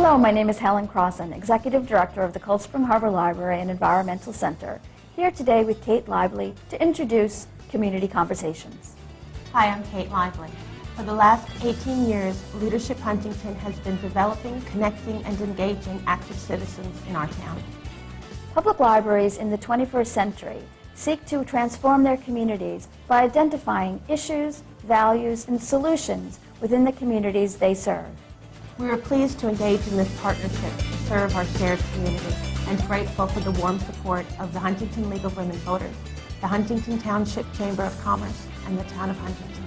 Hello, my name is Helen Crossan, Executive Director of the Cold Spring Harbor Library and Environmental Center, here today with Kate Lively to introduce Community Conversations. Hi, I'm Kate Lively. For the last 18 years, Leadership Huntington has been developing, connecting, and engaging active citizens in our town. Public libraries in the 21st century seek to transform their communities by identifying issues, values, and solutions within the communities they serve. We are pleased to engage in this partnership to serve our shared community and grateful for the warm support of the Huntington League of Women Voters, the Huntington Township Chamber of Commerce, and the Town of Huntington.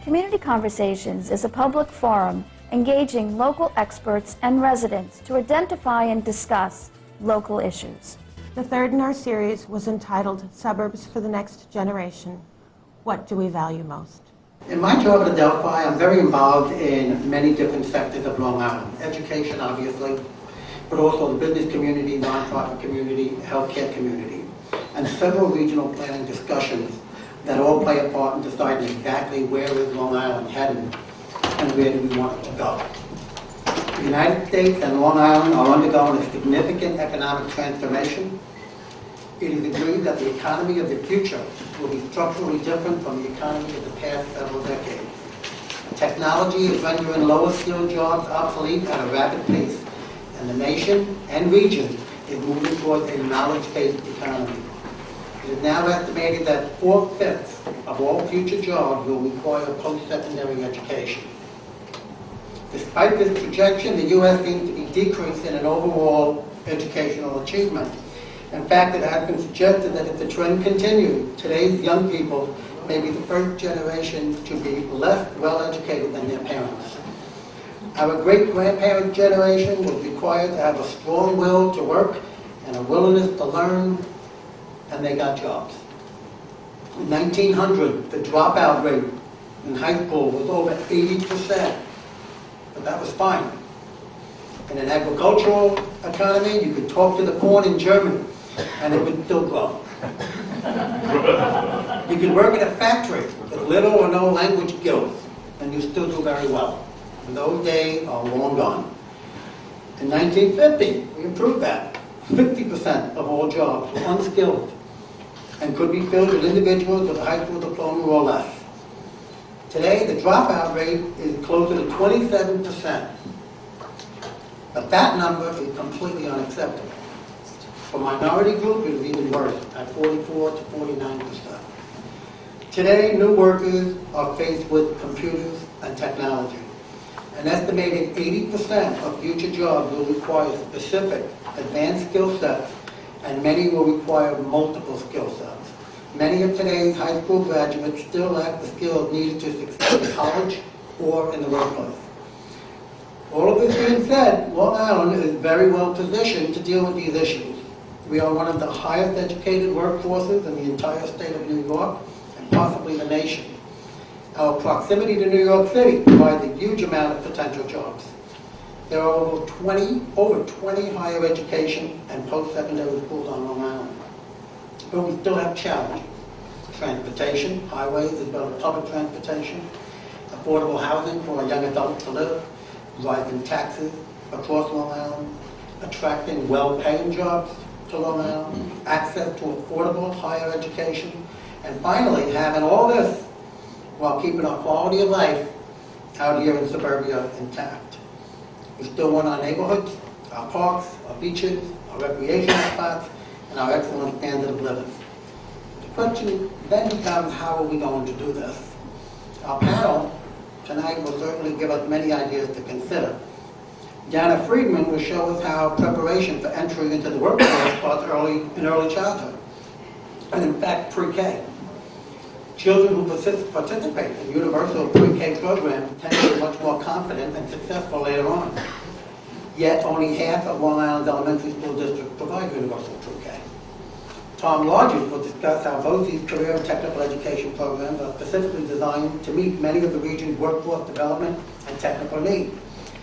Community Conversations is a public forum engaging local experts and residents to identify and discuss local issues. The third in our series was entitled Suburbs for the Next Generation. What do we value most? In my job at Adelphi, I'm very involved in many different sectors of Long Island. Education, obviously, but also the business community, nonprofit community, healthcare community, and several regional planning discussions that all play a part in deciding exactly where is Long Island headed and where do we want it to go. The United States and Long Island are undergoing a significant economic transformation. It is agreed that the economy of the future will be structurally different from the economy of the past several decades. Technology is rendering lower-skilled jobs obsolete at a rapid pace, and the nation and region is moving towards a knowledge-based economy. It is now estimated that 4/5 of all future jobs will require post-secondary education. Despite this projection, the U.S. seems to be decreasing in overall educational achievement. In fact, it has been suggested that if the trend continues, today's young people may be the first generation to be less well-educated than their parents. Our great-grandparent generation was required to have a strong will to work and a willingness to learn, and they got jobs. In 1900, the dropout rate in high school was over 80%, but that was fine. In an agricultural economy, you could talk to the corn in Germany, and it would still grow. You could work in a factory with little or no language skills, and you still do very well. And those days are long gone. In 1950, we improved that. 50% of all jobs were unskilled and could be filled with individuals with a high school diploma or less. Today, the dropout rate is closer to 27%. But that number is completely unacceptable. For minority group, it is even worse, at 44 to 49%. Today, new workers are faced with computers and technology. An estimated 80% of future jobs will require specific advanced skill sets, and many will require multiple skill sets. Many of today's high school graduates still lack the skills needed to succeed in college or in the workplace. All of this being said, Long Island is very well positioned to deal with these issues. We are one of the highest educated workforces in the entire state of New York and possibly the nation. Our proximity to New York City provides a huge amount of potential jobs. There are over 20 higher education and post-secondary schools on Long Island. But we still have challenges. Transportation, highways as well as public transportation, affordable housing for young adults to live, rising taxes across Long Island, attracting well-paying jobs to Long Island, access to affordable higher education, and finally having all this while keeping our quality of life out here in suburbia intact. We still want our neighborhoods, our parks, our beaches, our recreational spots, and our excellent standard of living. The question then becomes, how are we going to do this? Our panel tonight will certainly give us many ideas to consider. Friedman will show us how preparation for entry into the workforce starts in early childhood, and in fact pre-K. Children who participate in universal pre-K programs tend to be much more confident and successful later on. Yet only half of Long Island's elementary school districts provide universal pre-K. Tom Lodges will discuss how BOCES career and technical education programs are specifically designed to meet many of the region's workforce development and technical needs.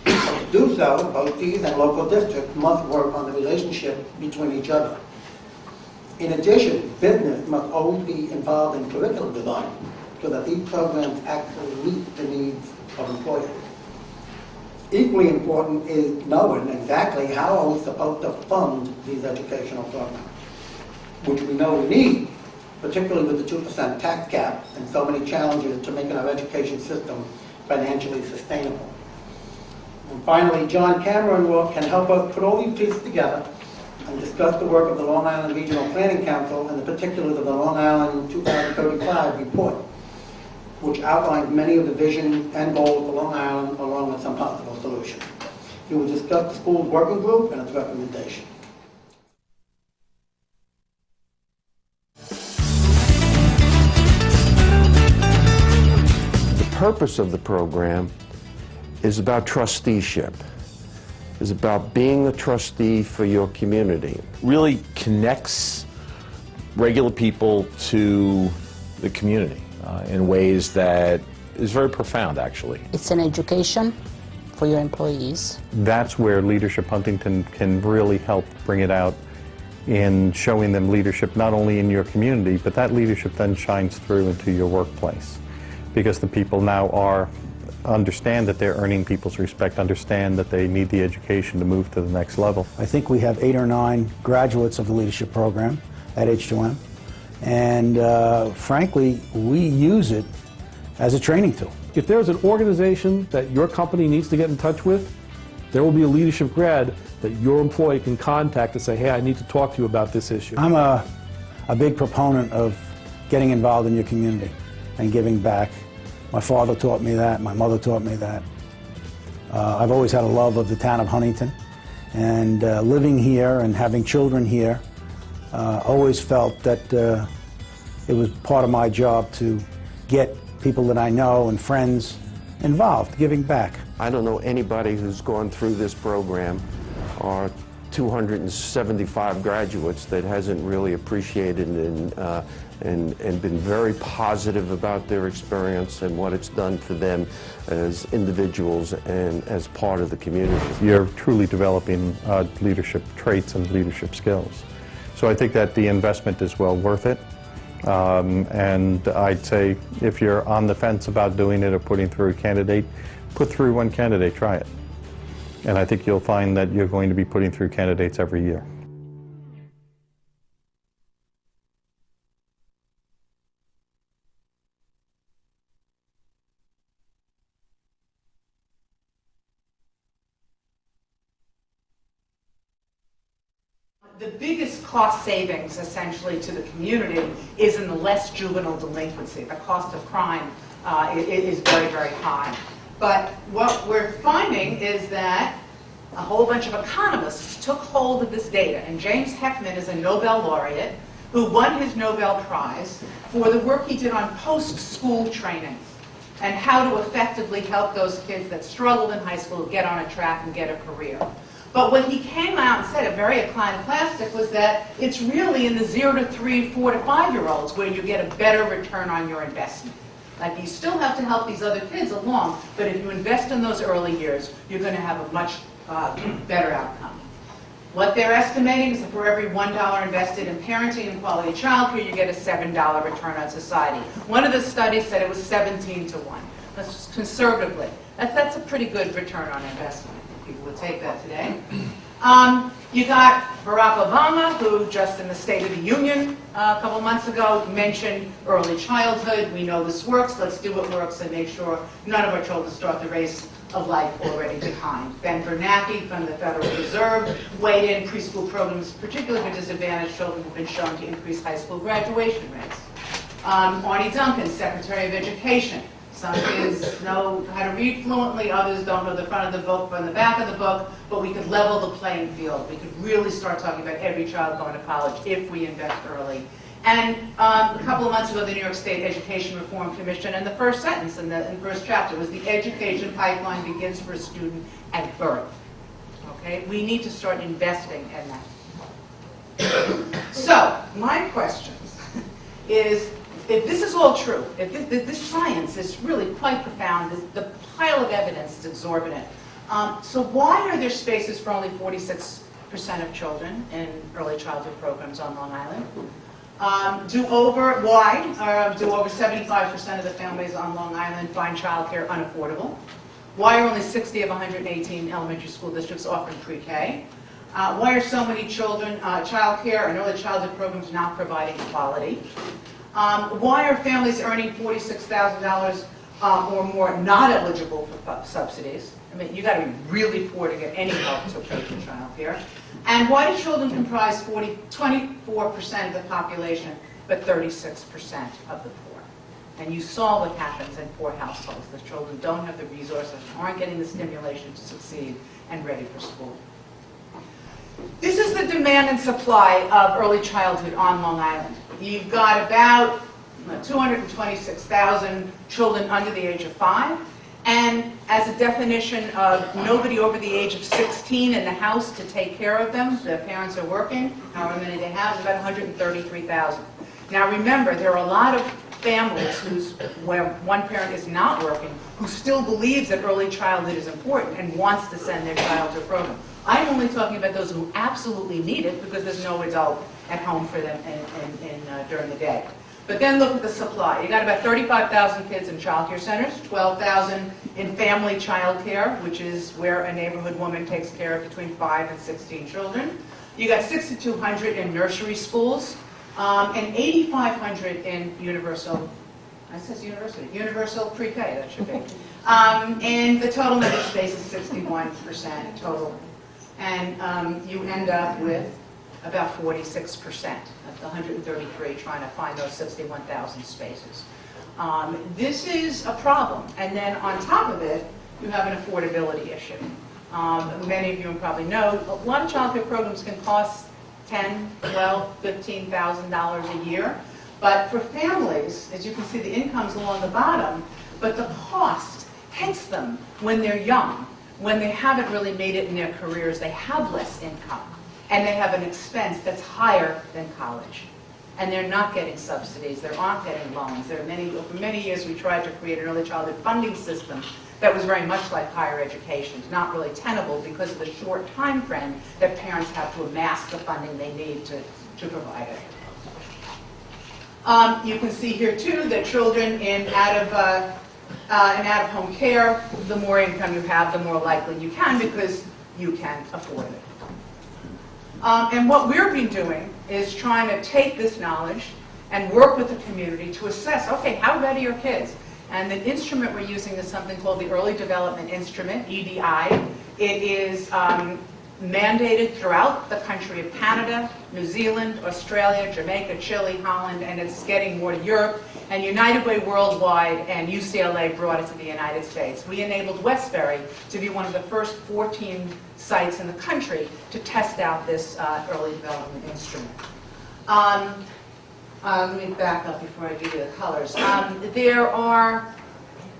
To do so, both these and local districts must work on the relationship between each other. In addition, business must always be involved in curriculum design so that these programs actually meet the needs of employers. Equally important is knowing exactly how are we supposed to fund these educational programs, which we know we need, particularly with the 2% tax cap and so many challenges to making our education system financially sustainable. And finally, John Cameron can help us put all these pieces together and discuss the work of the Long Island Regional Planning Council and the particulars of the Long Island 2035 report, which outlines many of the vision and goals for Long Island along with some possible solutions. He will discuss the school's working group and its recommendation. The purpose of the program is about trusteeship. Is about being a trustee for your community. Really connects regular people to the community in ways that is very profound, actually. It's an education for your employees. That's where Leadership Huntington can really help bring it out in showing them leadership not only in your community, but that leadership then shines through into your workplace, because the people now understand that they're earning people's respect, understand that they need the education to move to the next level. I think we have 8 or 9 graduates of the leadership program at H2M, and frankly, we use it as a training tool. If there's an organization that your company needs to get in touch with, there will be a leadership grad that your employee can contact and say, hey, I need to talk to you about this issue. I'm a big proponent of getting involved in your community and giving back. My father taught me that, my mother taught me that. I've always had a love of the town of Huntington, and living here and having children here, always felt that it was part of my job to get people that I know and friends involved, giving back. I don't know anybody who's gone through this program, or 275 graduates, that hasn't really appreciated and been very positive about their experience and what it's done for them as individuals and as part of the community. You're truly developing leadership traits and leadership skills. So I think that the investment is well worth it. And I'd say if you're on the fence about doing it or putting through a candidate, put through one candidate, try it. And I think you'll find that you're going to be putting through candidates every year. The biggest cost savings, essentially, to the community is in the less juvenile delinquency. The cost of crime is very, very high. But what we're finding is that a whole bunch of economists took hold of this data, and James Heckman is a Nobel laureate who won his Nobel Prize for the work he did on post-school training and how to effectively help those kids that struggled in high school get on a track and get a career. But what he came out and said, a very iconoclastic, was that it's really in the 0 to 3, 4 to 5-year-olds where you get a better return on your investment. Like, you still have to help these other kids along, but if you invest in those early years, you're going to have a much better outcome. What they're estimating is that for every $1 invested in parenting and quality childcare, you get a $7 return on society. One of the studies said it was 17 to 1. That's just conservatively. That's a pretty good return on investment. People would take that today. You got Barack Obama, who just in the State of the Union a couple months ago mentioned early childhood. We know this works. Let's do what works and make sure none of our children start the race of life already behind. Ben Bernanke from the Federal Reserve weighed in. Preschool programs, particularly for disadvantaged children, have been shown to increase high school graduation rates. Arnie Duncan, Secretary of Education. Some kids know how to read fluently, others don't know the front of the book from the back of the book, but we could level the playing field. We could really start talking about every child going to college if we invest early. And a couple of months ago, the New York State Education Reform Commission, and the first sentence in the first chapter was the education pipeline begins for a student at birth. Okay? We need to start investing in that. So, my question is, if this is all true, if this science is really quite profound, the pile of evidence is exorbitant, so why are there spaces for only 46% of children in early childhood programs on Long Island? Do over 75% of the families on Long Island find childcare unaffordable? Why are only 60 of 118 elementary school districts offering pre-K? Why are so many children, childcare and early childhood programs not providing quality? Why are families earning $46,000 or more not eligible for subsidies? I mean, you got to be really poor to get any help to pay for childcare. And why do children comprise 24% of the population, but 36% of the poor? And you saw what happens in poor households. The children don't have the resources, aren't getting the stimulation to succeed and ready for school. This is the demand and supply of early childhood on Long Island. You've got about 226,000 children under the age of 5. And as a definition of nobody over the age of 16 in the house to take care of them, the parents are working, however many they have, about 133,000. Now remember, there are a lot of families where one parent is not working who still believes that early childhood is important and wants to send their child to a program. I'm only talking about those who absolutely need it because there's no adult at home for them during the day. But then look at the supply. You got about 35,000 kids in child care centers, 12,000 in family child care, which is where a neighborhood woman takes care of between 5 and 16 children. You got 6,200 in nursery schools, and 8,500 in universal, it says universal pre-K, that should be. And the total number of space is 61% total. And you end up with about 46% of the 133 trying to find those 61,000 spaces. This is a problem. And then on top of it, you have an affordability issue. Many of you probably know, a lot of child care programs can cost $10,000, $12,000, $15,000 a year. But for families, as you can see, the income's along the bottom, but the cost hits them when they're young, when they haven't really made it in their careers, they have less income. And they have an expense that's higher than college. And they're not getting subsidies, they aren't getting loans. For many years we tried to create an early childhood funding system that was very much like higher education, not really tenable because of the short time frame that parents have to amass the funding they need to provide it. You can see here too that children in out-of-home care, the more income you have, the more likely you can because you can afford it. And what we've been doing is trying to take this knowledge and work with the community to assess, okay, how ready are kids? And the instrument we're using is something called the Early Development Instrument, EDI. It is mandated throughout the country of Canada, New Zealand, Australia, Jamaica, Chile, Holland, and it's getting more to Europe. And United Way Worldwide and UCLA brought it to the United States. We enabled Westbury to be one of the first 14 sites in the country to test out this early development instrument. Let me back up before I give you the colors.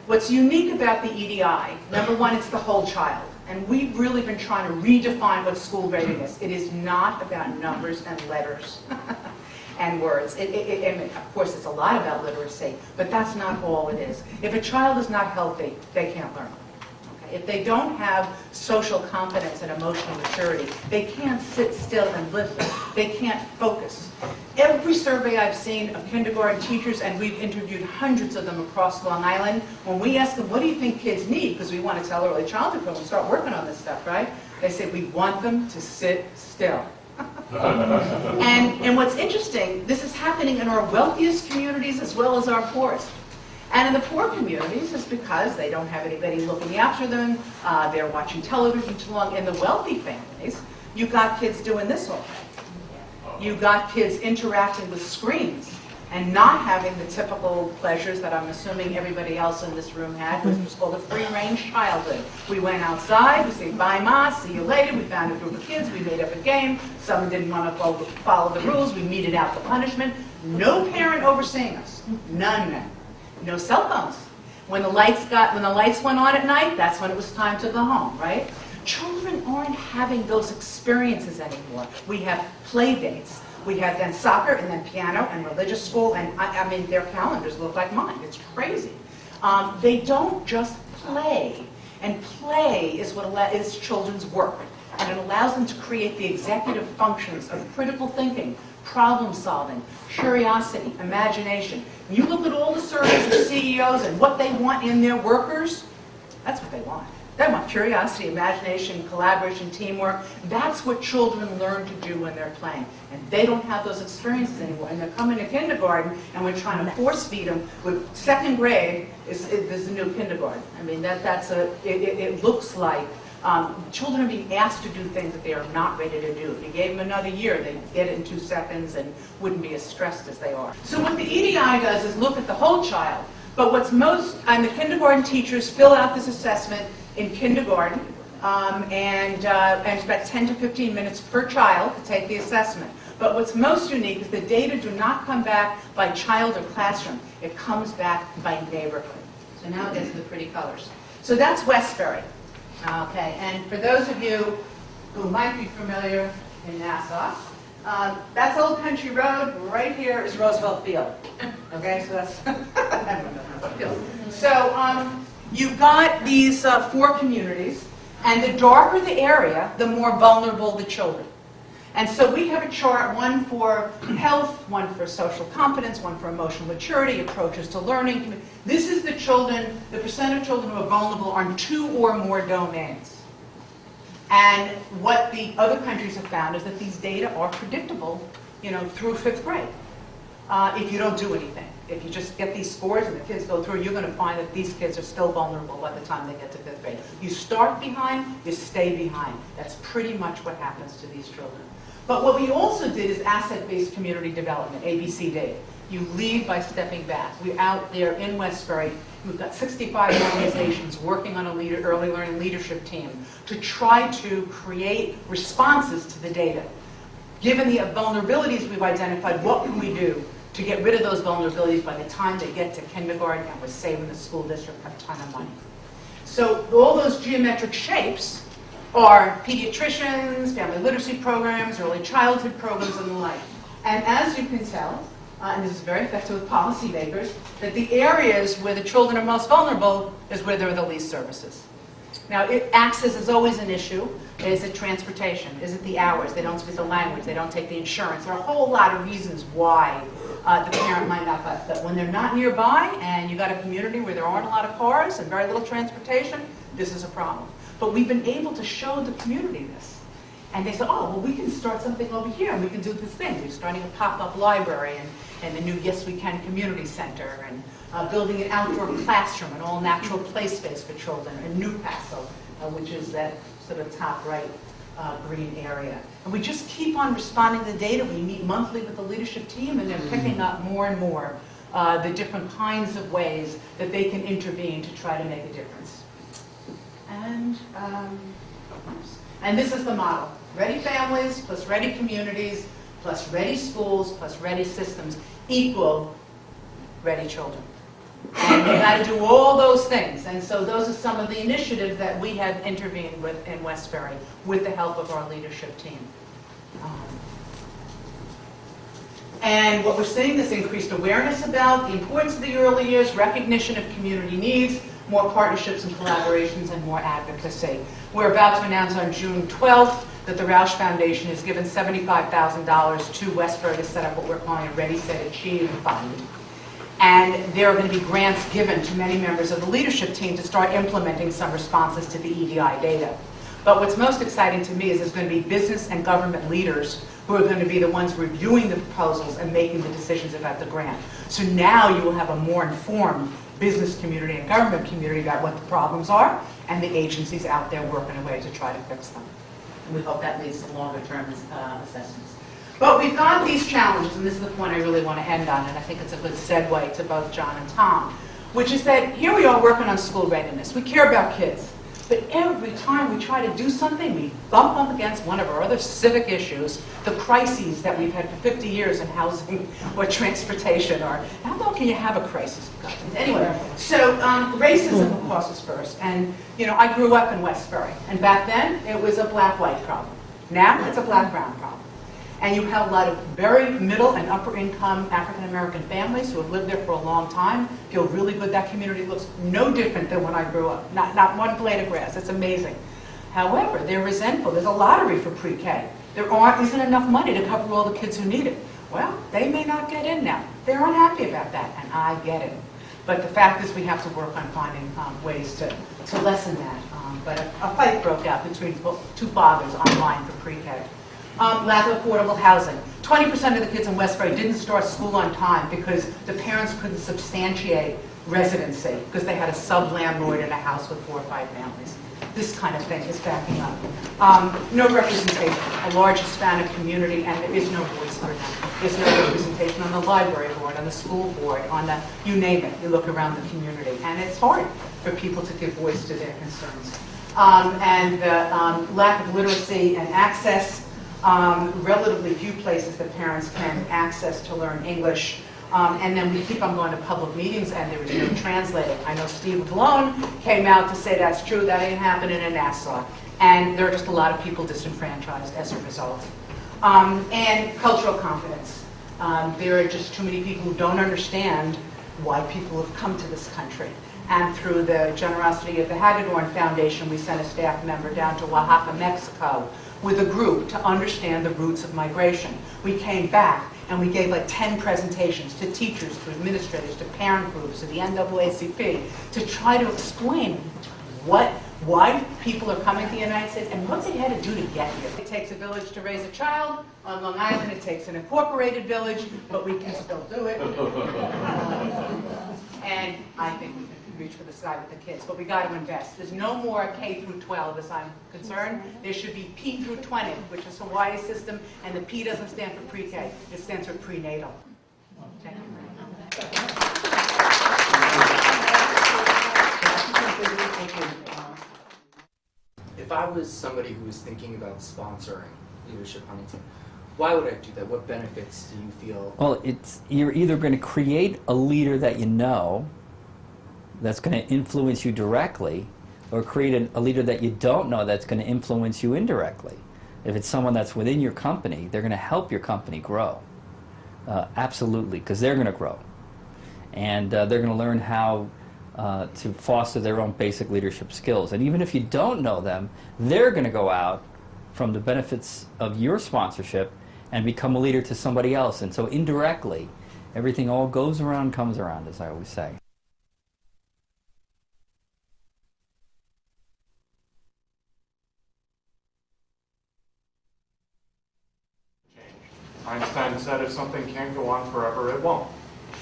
What's unique about the EDI, number one, it's the whole child. And we've really been trying to redefine what school readiness. It is not about numbers and letters and words. And of course, it's a lot about literacy, but that's not all it is. If a child is not healthy, they can't learn. Okay? If they don't have social competence and emotional maturity, they can't sit still and listen. They can't focus. Every survey I've seen of kindergarten teachers, and we've interviewed hundreds of them across Long Island, when we ask them, what do you think kids need? Because we want to tell early childhood programs, start working on this stuff, right? They say, we want them to sit still. And what's interesting, this is happening in our wealthiest communities as well as our poorest. And in the poor communities, it's because they don't have anybody looking after them, they're watching television too long. In the wealthy families, you've got kids doing this all day. You've got kids interacting with screens and not having the typical pleasures that I'm assuming everybody else in this room had, which was called a free-range childhood. We went outside, we said, bye, Ma, see you later. We found a group of kids, we made up a game. Someone didn't want to follow the rules, we meted out the punishment. No parent overseeing us, none. No cell phones. When the lights went on at night, that's when it was time to go home, right? Children aren't having those experiences anymore. We have play dates. We have then soccer and then piano and religious school, and I mean, their calendars look like mine. It's crazy. They don't just play, and play is what is children's work. and it allows them to create the executive functions of critical thinking, problem solving, curiosity, imagination. You look at all the surveys of CEOs and what they want in their workers, that's what they want. They want curiosity, imagination, collaboration, teamwork. That's what children learn to do when they're playing. And they don't have those experiences anymore. And they're coming to kindergarten, and we're trying to force feed them with second grade is the new kindergarten. I mean, it looks like children are being asked to do things that they are not ready to do. If you gave them another year, they'd get it in 2 seconds and wouldn't be as stressed as they are. So what the EDI does is look at the whole child. But what's and the kindergarten teachers fill out this assessment in kindergarten, and it's about 10 to 15 minutes per child to take the assessment. But what's most unique is the data do not come back by child or classroom. It comes back by neighborhood. So now it gets the pretty colors. So that's Westbury. Okay, and for those of you who might be familiar in Nassau, that's Old Country Road. Right here is Roosevelt Field. Okay, so that's everyone knows Roosevelt Field. So you've got these 4 communities, and the darker the area, the more vulnerable the children. And so we have a chart, one for health, one for social competence, one for emotional maturity, approaches to learning. This is the percent of children who are vulnerable on 2 or more domains. And what the other countries have found is that these data are predictable, through 5th grade, if you don't do anything. If you just get these scores and the kids go through, you're going to find that these kids are still vulnerable by the time they get to 5th grade. You start behind, you stay behind. That's pretty much what happens to these children. But what we also did is asset-based community development, ABCD. You lead by stepping back. We're out there in Westbury. We've got 65 organizations working on a early learning leadership team to try to create responses to the data. Given the vulnerabilities we've identified, what can we do to get rid of those vulnerabilities by the time they get to kindergarten, and we're saving the school district a ton of money. So all those geometric shapes are pediatricians, family literacy programs, early childhood programs, and the like. And as you can tell, and this is very effective with policymakers, that the areas where the children are most vulnerable is where there are the least services. Now, access is always an issue. Is it transportation? Is it the hours? They don't speak the language. They don't take the insurance. There are a whole lot of reasons why the parent might not buy. But when they're not nearby and you've got a community where there aren't a lot of cars and very little transportation, this is a problem. But we've been able to show the community this. And they said, oh, well, we can start something over here, and we can do this thing. We're starting a pop-up library and the new Yes We Can Community Center, and building an outdoor classroom, an all-natural play space for children, in Newcastle, which is that sort of top right green area. And we just keep on responding to the data. We meet monthly with the leadership team, and they're picking up more and more the different kinds of ways that they can intervene to try to make a difference. And this is the model. Ready families plus ready communities plus ready schools plus ready systems equal ready children. And you've got to do all those things. And so those are some of the initiatives that we have intervened with in Westbury with the help of our leadership team. And what we're seeing is increased awareness about the importance of the early years, recognition of community needs, more partnerships and collaborations, and more advocacy. We're about to announce on June 12th that the Roush Foundation has given $75,000 to Westbury to set up what we're calling a Ready, Set, Achieve Fund. And there are going to be grants given to many members of the leadership team to start implementing some responses to the EDI data. But what's most exciting to me is there's going to be business and government leaders who are going to be the ones reviewing the proposals and making the decisions about the grant. So now you will have a more informed business community and government community about what the problems are, and the agencies out there working a way to try to fix them. And we hope that leads to longer term assessments. But we've got these challenges, and this is the point I really want to end on, and I think it's a good segue to both John and Tom, which is that here we are working on school readiness. We care about kids. But every time we try to do something, we bump up against one of our other civic issues, the crises that we've had for 50 years in housing or transportation, or how long can you have a crisis? Anyway, so racism, of course, is first. And, I grew up in Westbury, and back then, it was a black-white problem. Now, it's a black-brown problem. And you have a lot of very middle and upper income African-American families who have lived there for a long time, feel really good. That community looks no different than when I grew up. Not one blade of grass. It's amazing However, they're resentful. There's a lottery for pre-K. There isn't enough money to cover all the kids who need it. Well, they may not get in now. They're unhappy about that, and I get it. But the fact is we have to work on finding ways to lessen that. But a fight broke out between two fathers online for pre-K. Lack of affordable housing. 20% of the kids in Westbury didn't start school on time because the parents couldn't substantiate residency because they had a sub-landlord in a house with 4 or 5 families. This kind of thing is backing up. No representation. A large Hispanic community, and there is no voice for them. There's no representation on the library board, on the school board, on the, you name it. You look around the community, and it's hard for people to give voice to their concerns. And the lack of literacy and access. Relatively few places that parents can access to learn English. And then we keep on going to public meetings and there is no translating. I know Steve Malone came out to say that's true, that ain't happening in Nassau. And there are just a lot of people disenfranchised as a result. And cultural confidence. There are just too many people who don't understand why people have come to this country. And through the generosity of the Hagedorn Foundation, we sent a staff member down to Oaxaca, Mexico, with a group to understand the roots of migration. We came back and we gave like 10 presentations to teachers, to administrators, to parent groups, to the NAACP, to try to explain why people are coming to the United States and what they had to do to get here. It takes a village to raise a child. On Long Island, it takes an incorporated village, but we can still do it. And I think we can reach for the sky with the kids, but we got to invest. There's no more K through 12 as I'm concerned. There should be P through 20, which is Hawaii's system, and the P doesn't stand for pre-K. It stands for prenatal. Thank you. If I was somebody who was thinking about sponsoring Leadership Huntington, why would I do that? What benefits do you feel? Well, you're either going to create a leader that you know that's going to influence you directly, or create a leader that you don't know that's going to influence you indirectly. If it's someone that's within your company, they're going to help your company grow. Absolutely, because they're going to grow. And they're going to learn how to foster their own basic leadership skills. And even if you don't know them, they're going to go out from the benefits of your sponsorship and become a leader to somebody else. And so indirectly, everything all goes around, comes around, as I always say. Einstein said if something can't go on forever, it won't.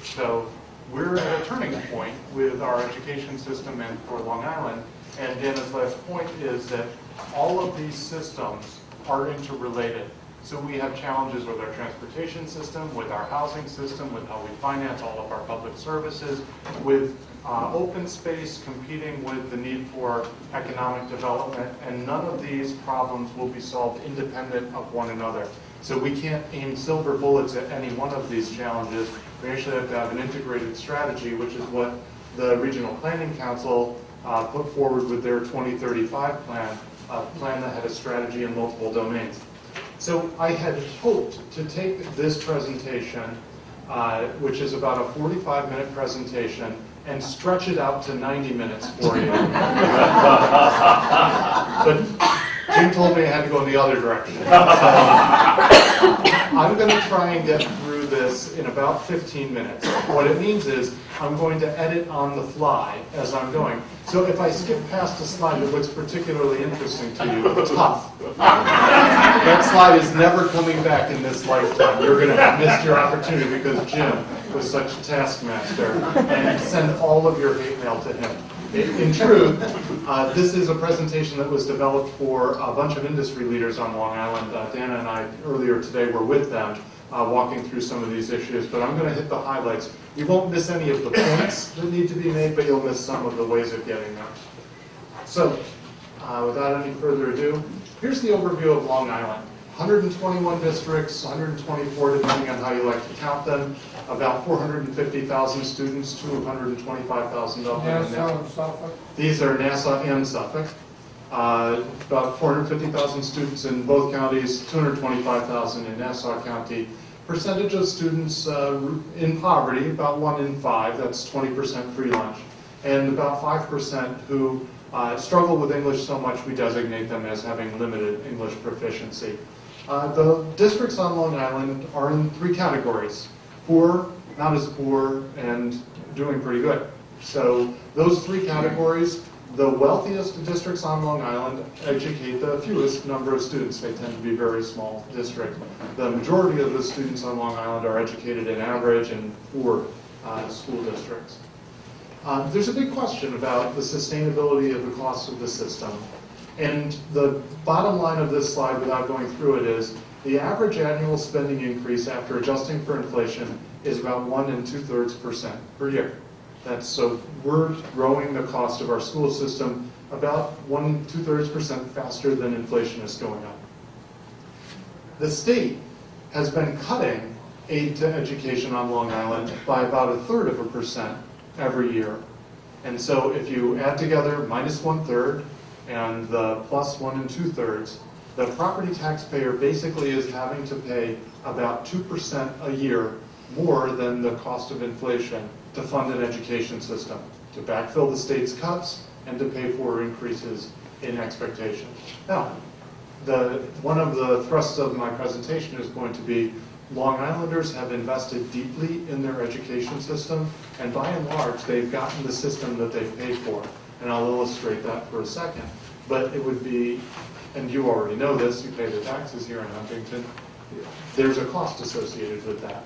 So we're at a turning point with our education system and for Long Island. And Dana's last point is that all of these systems are interrelated. So we have challenges with our transportation system, with our housing system, with how we finance all of our public services, with open space competing with the need for economic development, and none of these problems will be solved independent of one another. So we can't aim silver bullets at any one of these challenges. We actually have to have an integrated strategy, which is what the Regional Planning Council put forward with their 2035 plan, a plan that had a strategy in multiple domains. So I had hoped to take this presentation, which is about a 45-minute presentation, and stretch it out to 90 minutes for you. But Jim told me I had to go in the other direction. I'm going to try and get through this in about 15 minutes. What it means is I'm going to edit on the fly as I'm going. So if I skip past a slide that looks particularly interesting to you, tough. That slide is never coming back in this lifetime. You're going to have missed your opportunity because Jim was such a taskmaster, and send all of your hate mail to him. In truth, this is a presentation that was developed for a bunch of industry leaders on Long Island. Dana and I earlier today were with them walking through some of these issues, but I'm going to hit the highlights. You won't miss any of the points that need to be made, but you'll miss some of the ways of getting there. So, without any further ado, here's the overview of Long Island. 121 districts, 124 depending on how you like to count them, about 450,000 students, 225,000 of them in Nassau and Suffolk. These are Nassau and Suffolk. About 450,000 students in both counties, 225,000 in Nassau County. Percentage of students in poverty, about 1 in 5, that's 20% free lunch, and about 5% who struggle with English so much we designate them as having limited English proficiency. The districts on Long Island are in 3 categories: poor, not as poor, and doing pretty good. So those 3 categories, the wealthiest districts on Long Island educate the fewest number of students. They tend to be very small districts. The majority of the students on Long Island are educated in average and poor school districts. There's a big question about the sustainability of the cost of the system. And the bottom line of this slide, without going through it, is the average annual spending increase after adjusting for inflation is about 1 2/3% per year. So we're growing the cost of our school system about 1 2/3% faster than inflation is going up. The state has been cutting aid to education on Long Island by about 1/3% every year. And so if you add together minus 1/3 and the plus 1 2/3, the property taxpayer basically is having to pay about 2% a year more than the cost of inflation to fund an education system, to backfill the state's cuts and to pay for increases in expectations. Now, one of the thrusts of my presentation is going to be Long Islanders have invested deeply in their education system, and by and large, they've gotten the system that they've paid for. And I'll illustrate that for a second. But it would be, and you already know this, you pay the taxes here in Huntington, there's a cost associated with that.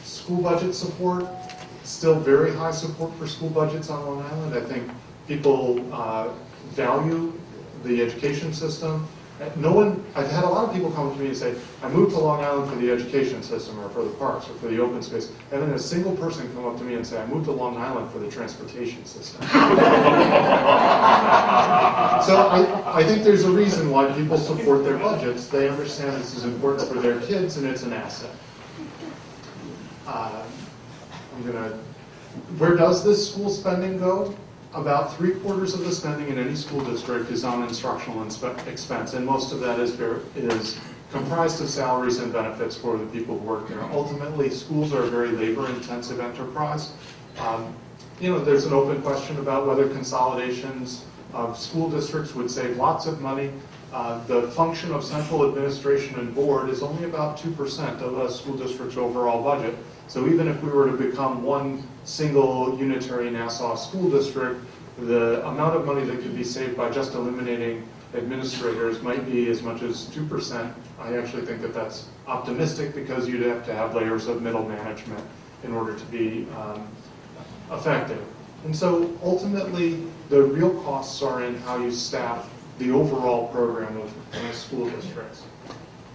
School budget support, still very high support for school budgets on Long Island. I think people value the education system. I've had a lot of people come to me and say, I moved to Long Island for the education system or for the parks or for the open space. And then a single person come up to me and say, I moved to Long Island for the transportation system. So I think there's a reason why people support their budgets. They understand this is important for their kids and it's an asset. Where does this school spending go? About 3/4 of the spending in any school district is on instructional expense, and most of that is comprised of salaries and benefits for the people who work there. Ultimately, schools are a very labor-intensive enterprise. There's an open question about whether consolidations of school districts would save lots of money. The function of central administration and board is only about 2% of a school district's overall budget. So even if we were to become one single unitary Nassau school district, the amount of money that could be saved by just eliminating administrators might be as much as 2%. I actually think that that's optimistic because you'd have to have layers of middle management in order to be effective. And so ultimately, the real costs are in how you staff the overall program of school districts.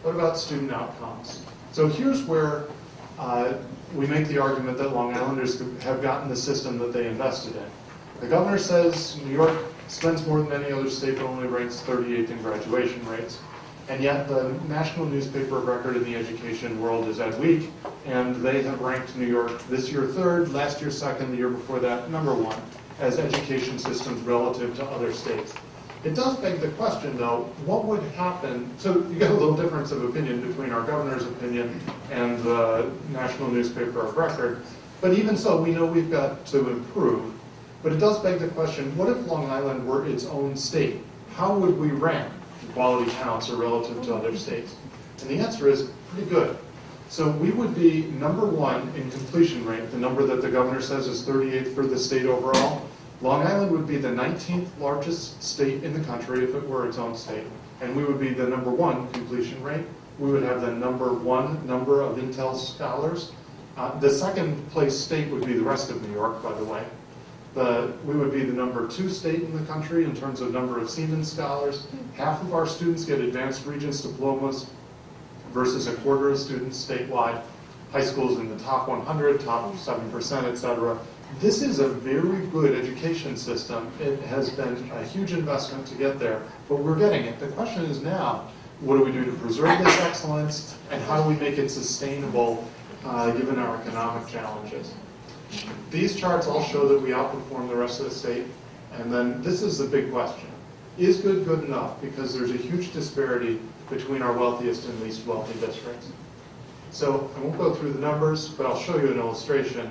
What about student outcomes? So here's where we make the argument that Long Islanders have gotten the system that they invested in. The governor says New York spends more than any other state, but only ranks 38th in graduation rates. And yet the national newspaper of record in the education world is Ed Week, and they have ranked New York this year 3rd, last year 2nd, the year before that #1 as education systems relative to other states. It does beg the question, though, what would happen? So you get a little difference of opinion between our governor's opinion and the national newspaper of record. But even so, we know we've got to improve. But it does beg the question, what if Long Island were its own state? How would we rank in quality counts or relative to other states? And the answer is pretty good. So we would be #1 in completion rate, the number that the governor says is 38th for the state overall. Long Island would be the 19th largest state in the country if it were its own state. And we would be the #1 completion rate. We would have the #1 number of Intel scholars. The second place state would be the rest of New York, by the way. We would be the #2 state in the country in terms of number of Siemens scholars. Half of our students get advanced Regents diplomas versus 1/4 of students statewide. High schools in the top 100, top 7%, etc. This is a very good education system. It has been a huge investment to get there, but we're getting it. The question is now, what do we do to preserve this excellence, and how do we make it sustainable given our economic challenges? These charts all show that we outperform the rest of the state, and then this is the big question. Is good good enough? Because there's a huge disparity between our wealthiest and least wealthy districts. So I won't go through the numbers, but I'll show you an illustration.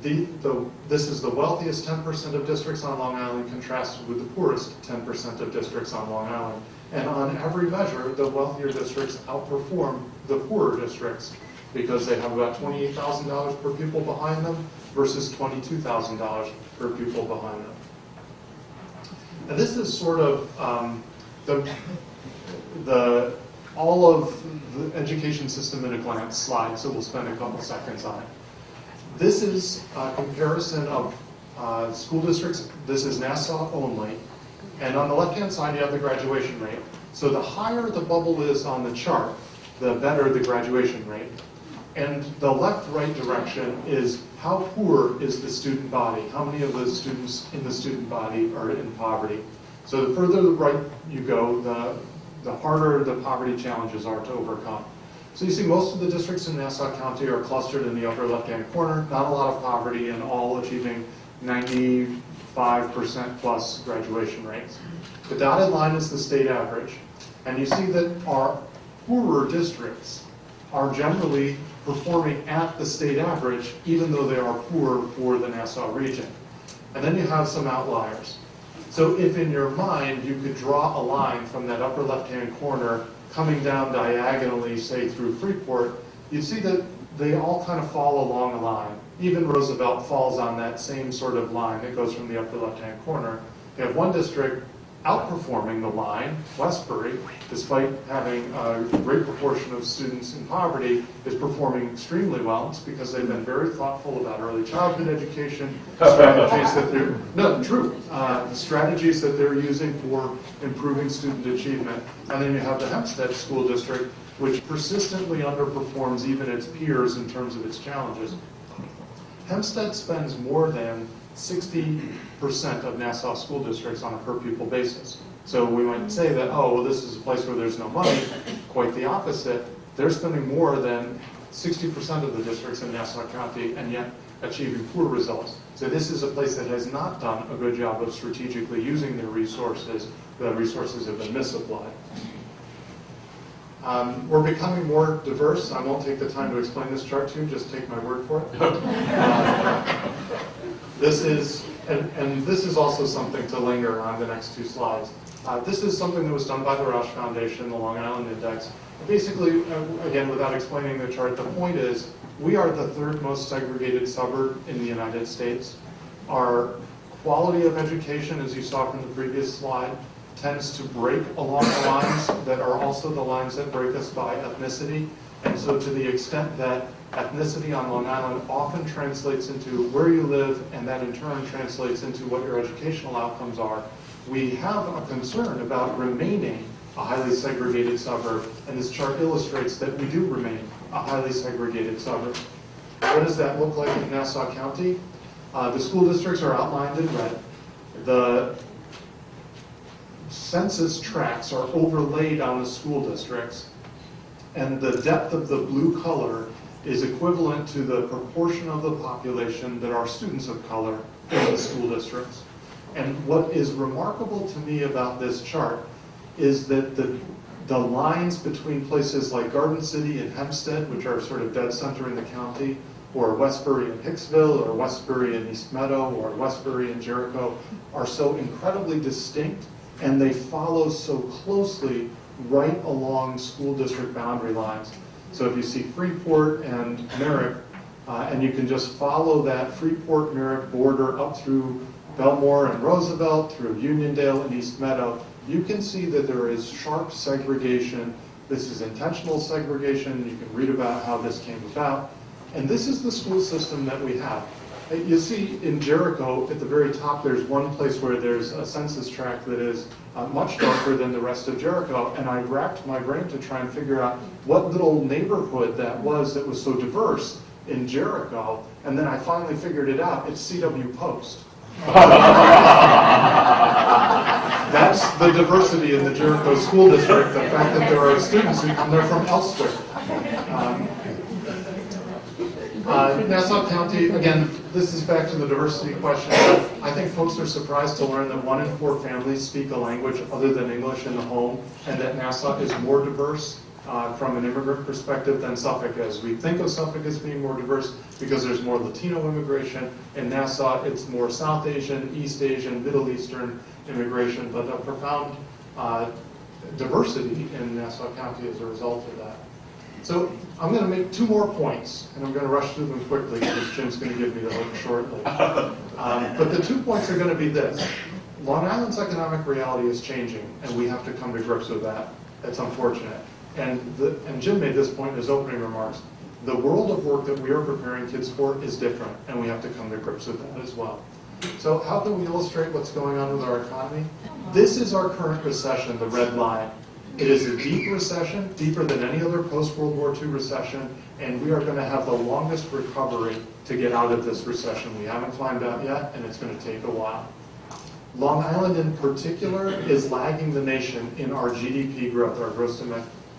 This is the wealthiest 10% of districts on Long Island contrasted with the poorest 10% of districts on Long Island. And on every measure, the wealthier districts outperform the poorer districts because they have about $28,000 per pupil behind them versus $22,000 per pupil behind them. And this is sort of all of the education system in a glance slide, so we'll spend a couple seconds on it. This is a comparison of school districts. This is Nassau only. And on the left-hand side, you have the graduation rate. So the higher the bubble is on the chart, the better the graduation rate. And the left-right direction is how poor is the student body? How many of the students in the student body are in poverty? So the further right you go, the harder the poverty challenges are to overcome. So you see most of the districts in Nassau County are clustered in the upper left-hand corner, not a lot of poverty, and all achieving 95% plus graduation rates. The dotted line is the state average, and you see that our poorer districts are generally performing at the state average, even though they are poor for the Nassau region. And then you have some outliers. So if in your mind you could draw a line from that upper left-hand corner coming down diagonally, say through Freeport, you see that they all kind of fall along a line. Even Roosevelt falls on that same sort of line that goes from the upper left-hand corner. You have one district outperforming the line, Westbury, despite having a great proportion of students in poverty, is performing extremely well. It's because they've been very thoughtful about early childhood education, strategies that they're, no, true, strategies that they're using for improving student achievement. And then you have the Hempstead School District, which persistently underperforms even its peers in terms of its challenges. Hempstead spends more than 60% of Nassau school districts on a per pupil basis. So we might say that, oh, well, this is a place where there's no money. Quite the opposite. They're spending more than 60% of the districts in Nassau County and yet achieving poor results. So this is a place that has not done a good job of strategically using their resources. The resources have been misapplied. We're becoming more diverse. I won't take the time to explain this chart to you, just take my word for it. This is, and this is also something to linger on the next two slides. This is something that was done by the Roush Foundation, the Long Island Index. Basically, again, without explaining the chart, the point is we are the third most segregated suburb in the United States. Our quality of education, as you saw from the previous slide, tends to break along the lines that are also the lines that break us by ethnicity. And so to the extent that ethnicity on Long Island often translates into where you live, and that in turn translates into what your educational outcomes are, we have a concern about remaining a highly segregated suburb, and this chart illustrates that we do remain a highly segregated suburb. What does that look like in Nassau County? The school districts are outlined in red. The census tracts are overlaid on the school districts, and the depth of the blue color is equivalent to the proportion of the population that are students of color in the school districts. And what is remarkable to me about this chart is that the lines between places like Garden City and Hempstead, which are sort of dead center in the county, or Westbury and Hicksville, or Westbury and East Meadow, or Westbury and Jericho, are so incredibly distinct, and they follow so closely right along school district boundary lines. So if you see Freeport and Merrick, and you can just follow that Freeport-Merrick border up through Belmore and Roosevelt, through Uniondale and East Meadow, you can see that there is sharp segregation. This is intentional segregation. You can read about how this came about. And this is the school system that we have. You see in Jericho, at the very top, there's one place where there's a census tract that is much darker than the rest of Jericho, and I racked my brain to try and figure out what little neighborhood that was so diverse in Jericho, and then I finally figured it out. It's C.W. Post. That's the diversity in the Jericho School District, the fact that there are students who come there from elsewhere. Nassau County, again, this is back to the diversity question. I think folks are surprised to learn that 1 in 4 families speak a language other than English in the home, and that Nassau is more diverse from an immigrant perspective than Suffolk is. We think of Suffolk as being more diverse because there's more Latino immigration. In Nassau, it's more South Asian, East Asian, Middle Eastern immigration, but a profound diversity in Nassau County as a result of that. So I'm going to make two more points, and I'm going to rush through them quickly because Jim's going to give me the hook shortly. But the 2 points are going to be this. Long Island's economic reality is changing, and we have to come to grips with that. It's unfortunate. And Jim made this point in his opening remarks. The world of work that we are preparing kids for is different, and we have to come to grips with that as well. So how can we illustrate what's going on with our economy? This is our current recession, the red line. It is a deep recession, deeper than any other post-World War II recession, and we are going to have the longest recovery to get out of this recession. We haven't climbed out yet, and it's going to take a while. Long Island in particular is lagging the nation in our GDP growth, our gross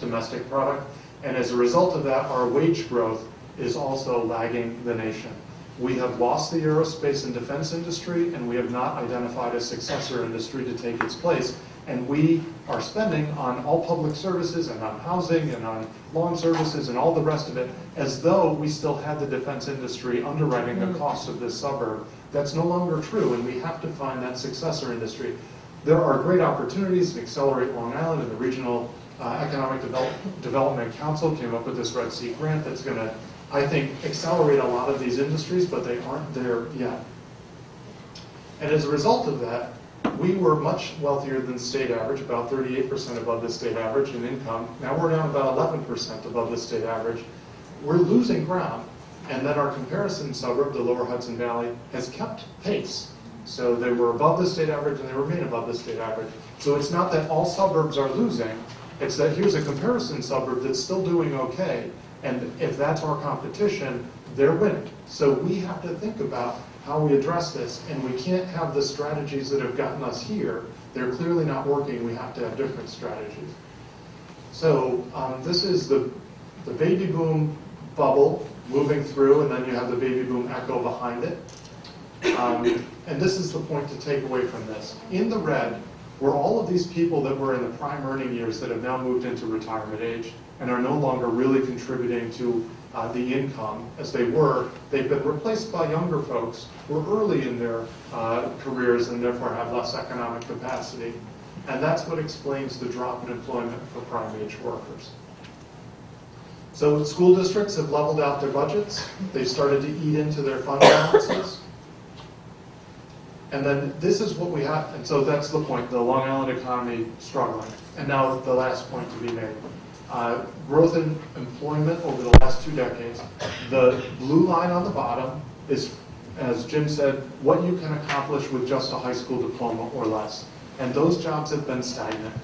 domestic product, and as a result of that, our wage growth is also lagging the nation. We have lost the aerospace and defense industry, and we have not identified a successor industry to take its place. And we are spending on all public services and on housing and on lawn services and all the rest of it as though we still had the defense industry underwriting the cost of this suburb. That's no longer true, and we have to find that successor industry. There are great opportunities to accelerate Long Island, and the Regional Economic Development Council came up with this Red Sea grant that's going to, I think, accelerate a lot of these industries, but they aren't there yet. And as a result of that, we were much wealthier than the state average, about 38% above the state average in income. Now we're down about 11% above the state average. We're losing ground. And then our comparison suburb, the Lower Hudson Valley, has kept pace. So they were above the state average and they remain above the state average. So it's not that all suburbs are losing, it's that here's a comparison suburb that's still doing okay. And if that's our competition, they're winning. So we have to think about how we address this, and we can't have the strategies that have gotten us here. They're clearly not working. We have to have different strategies. So this is the baby boom bubble moving through, and then you have the baby boom echo behind it. And this is the point to take away from this. In the red were all of these people that were in the prime earning years that have now moved into retirement age and are no longer really contributing to the income as they were. They've been replaced by younger folks who are early in their careers and therefore have less economic capacity. And that's what explains the drop in employment for prime age workers. So school districts have leveled out their budgets. They've started to eat into their fund balances. And then this is what we have, and so that's the point, the Long Island economy struggling. And now the last point to be made. Growth in employment over the last 2 decades. The blue line on the bottom is, as Jim said, what you can accomplish with just a high school diploma or less. And those jobs have been stagnant.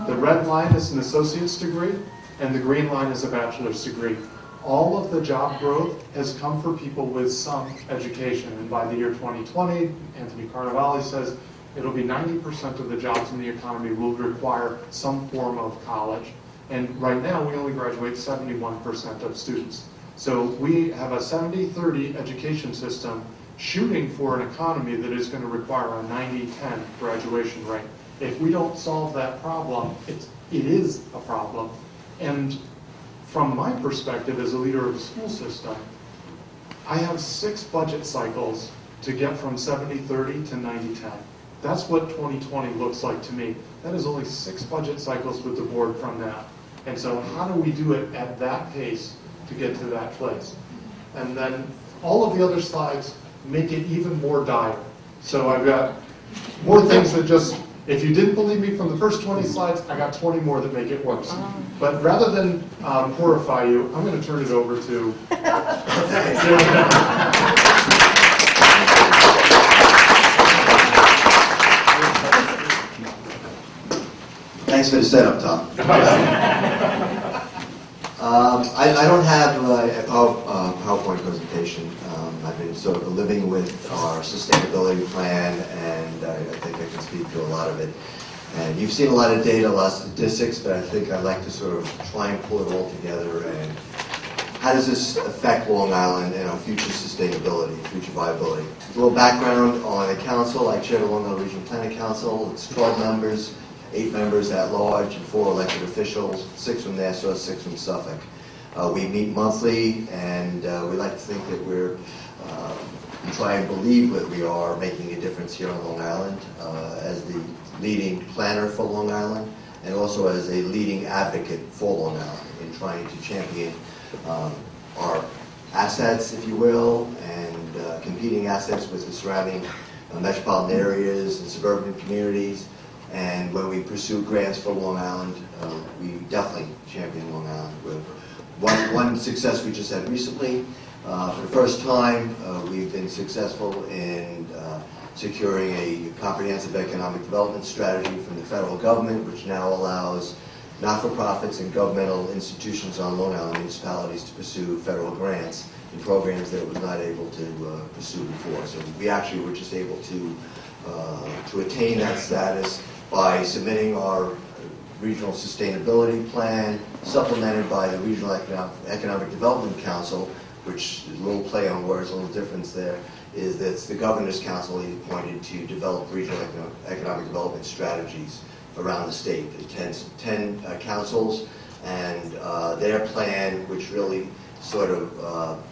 The red line is an associate's degree, and the green line is a bachelor's degree. All of the job growth has come for people with some education. And by the year 2020, Anthony Carnevale says it'll be 90% of the jobs in the economy will require some form of college. And right now, we only graduate 71% of students. So we have a 70-30 education system shooting for an economy that is going to require a 90-10 graduation rate. If we don't solve that problem, it is a problem. And from my perspective as a leader of the school system, I have 6 budget cycles to get from 70-30 to 90-10. That's what 2020 looks like to me. That is only 6 budget cycles with the board from now. And so how do we do it at that pace to get to that place? And then all of the other slides make it even more dire. So I've got more things that just, if you didn't believe me from the first 20 slides, I got 20 more that make it worse. But rather than horrify you, I'm going to turn it over to Thanks for the setup, Tom. I don't have a PowerPoint presentation. I've been sort of living with our sustainability plan, and I think I can speak to a lot of it. And you've seen a lot of data, a lot of statistics, but I think I'd like to sort of try and pull it all together. And how does this affect Long Island and our future sustainability, future viability? A little background on the council. I chair the Long Island Regional Planning Council. It's 12 members. 8 members at large and 4 elected officials, 6 from Nassau, 6 from Suffolk. We meet monthly, and we like to think that we try and believe that we are making a difference here on Long Island as the leading planner for Long Island, and also as a leading advocate for Long Island in trying to champion our assets, if you will, and competing assets with the surrounding metropolitan areas and suburban communities. And when we pursue grants for Long Island, we definitely champion Long Island. One success we just had recently, for the first time, we've been successful in securing a comprehensive economic development strategy from the federal government, which now allows not-for-profits and governmental institutions on Long Island municipalities to pursue federal grants in programs that it was not able to pursue before. So we actually were just able to attain that status by submitting our regional sustainability plan, supplemented by the Regional Economic Development Council, which is a little play on words, a little difference there, is that it's the Governor's Council he's appointed to develop regional economic development strategies around the state. There's 10 councils, and their plan, which really sort of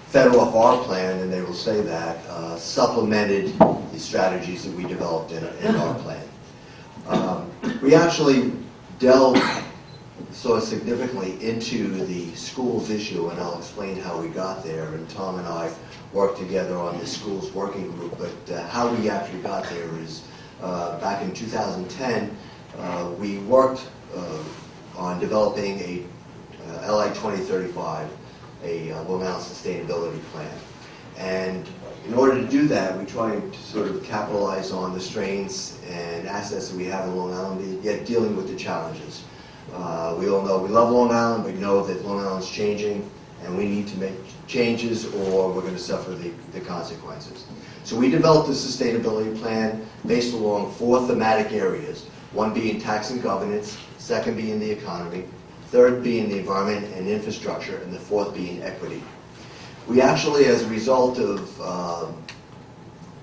fed off our plan, and they will say that, supplemented the strategies that we developed in our plan. We actually delved so significantly into the schools issue, and I'll explain how we got there. And Tom and I worked together on the schools working group, but how we actually got there is back in 2010, we worked on developing a LI 2035, a Long Island sustainability plan. And in order to do that, we tried to sort of capitalize on the strengths and assets that we have in Long Island, yet dealing with the challenges. We all know we love Long Island, but we know that Long Island's changing, and we need to make changes or we're going to suffer the consequences. So we developed a sustainability plan based along 4 thematic areas, one being tax and governance, second being the economy, third being the environment and infrastructure, and the 4th being equity. We actually, as a result of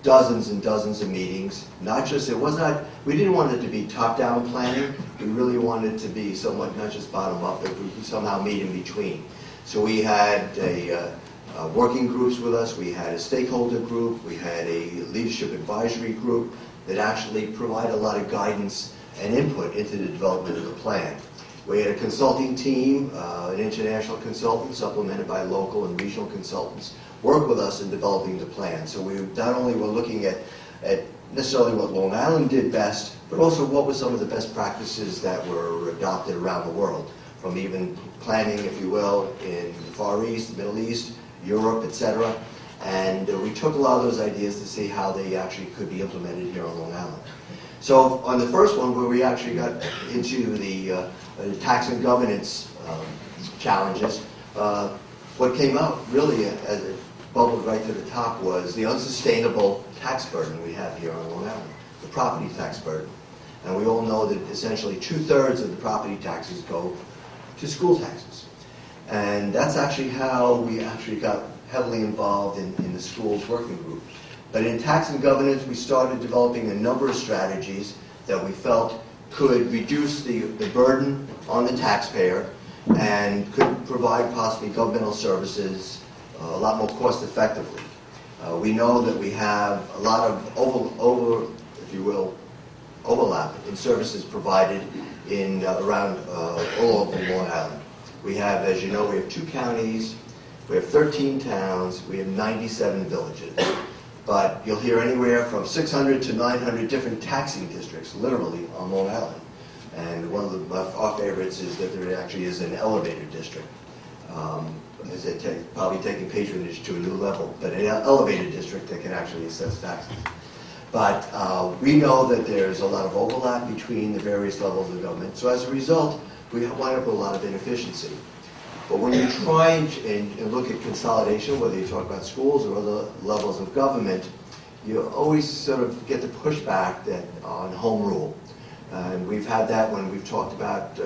dozens and dozens of meetings, we didn't want it to be top-down planning, we really wanted it to be somewhat not just bottom-up, but we could somehow meet in between. So we had working groups with us, we had a stakeholder group, we had a leadership advisory group that actually provide a lot of guidance and input into the development of the plan. We had a consulting team, an international consultant supplemented by local and regional consultants, work with us in developing the plan. So we not only were looking at necessarily what Long Island did best, but also what were some of the best practices that were adopted around the world, from even planning, if you will, in the Far East, the Middle East, Europe, etc. And we took a lot of those ideas to see how they actually could be implemented here on Long Island. So on the first one, where we actually got into the tax and governance challenges, what came out really as it bubbled right to the top was the unsustainable tax burden we have here on Long Island, the property tax burden. And we all know that essentially 2/3 of the property taxes go to school taxes. And that's actually how we actually got heavily involved in the schools working group. But in tax and governance, we started developing a number of strategies that we felt could reduce the burden on the taxpayer and could provide possibly governmental services a lot more cost effectively. We know that we have a lot of if you will, overlap in services provided in around all over Long Island. We have, as you know, we have 2 counties, we have 13 towns, we have 97 villages. But you'll hear anywhere from 600 to 900 different taxing districts, literally, on Long Island. And one of our favorites is that there actually is an elevator district. Probably taking patronage to a new level, but an elevator district that can actually assess taxes. But we know that there's a lot of overlap between the various levels of government. So as a result, we wind up with a lot of inefficiency. But when you try and look at consolidation, whether you talk about schools or other levels of government, you always sort of get the pushback on home rule. And we've had that when we've talked about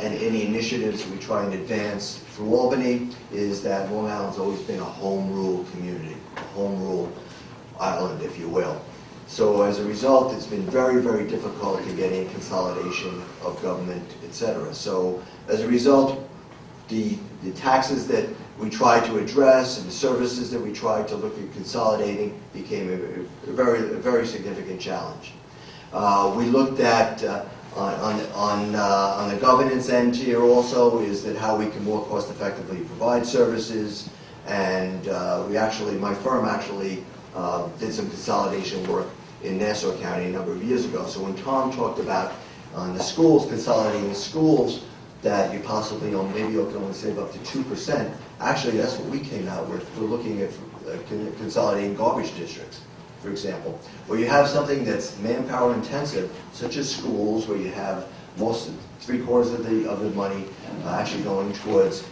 any initiatives we try and advance through Albany, is that Long Island's always been a home rule community, a home rule island, if you will. So as a result, it's been very, very difficult to get any consolidation of government, etc. So as a result, the taxes that we tried to address and the services that we tried to look at consolidating became a very significant challenge. We looked at on the governance end here also is that how we can more cost effectively provide services, and my firm actually did some consolidation work in Nassau County a number of years ago. So when Tom talked about the schools, consolidating the schools, that you possibly maybe you can only save up to 2%, actually that's what we came out with. We're looking at consolidating garbage districts, for example, where you have something that's manpower intensive, such as schools, where you have most, 3/4 of the money actually going towards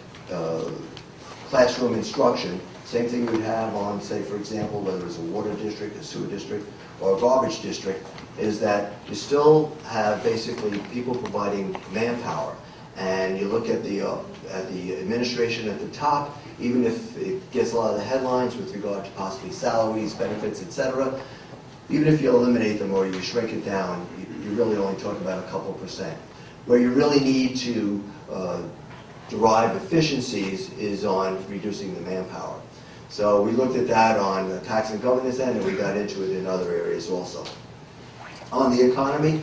classroom instruction. Same thing you would have on, say, for example, whether it's a water district, a sewer district, or a garbage district, is that you still have basically people providing manpower. And you look at the administration at the top, even if it gets a lot of the headlines with regard to possibly salaries, benefits, etc., even if you eliminate them or you shrink it down, you really only talk about a couple percent. Where you really need to derive efficiencies is on reducing the manpower. So we looked at that on the tax and governance end, and we got into it in other areas also. On the economy,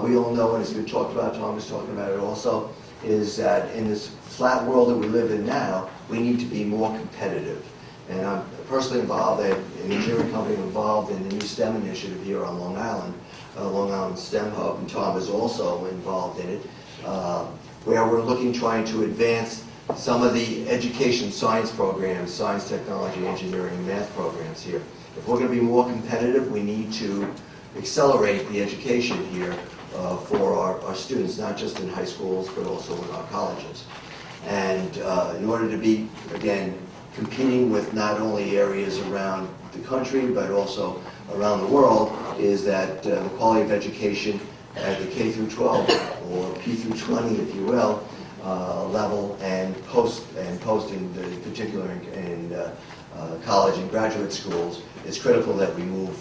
we all know, and it's been talked about, Tom was talking about it also, is that in this flat world that we live in now, we need to be more competitive. And I'm personally involved, an engineering company involved in the new STEM initiative here on Long Island STEM Hub, and Tom is also involved in it, where we're trying to advance some of the education science programs, science, technology, engineering, and math programs here. If we're going to be more competitive, we need to accelerate the education here for our students, not just in high schools, but also in our colleges. And in order to be, again, competing with not only areas around the country, but also around the world, is that the quality of education at the K through 12, or P through 20, if you will, level, and post in particular in college and graduate schools, it's critical that we move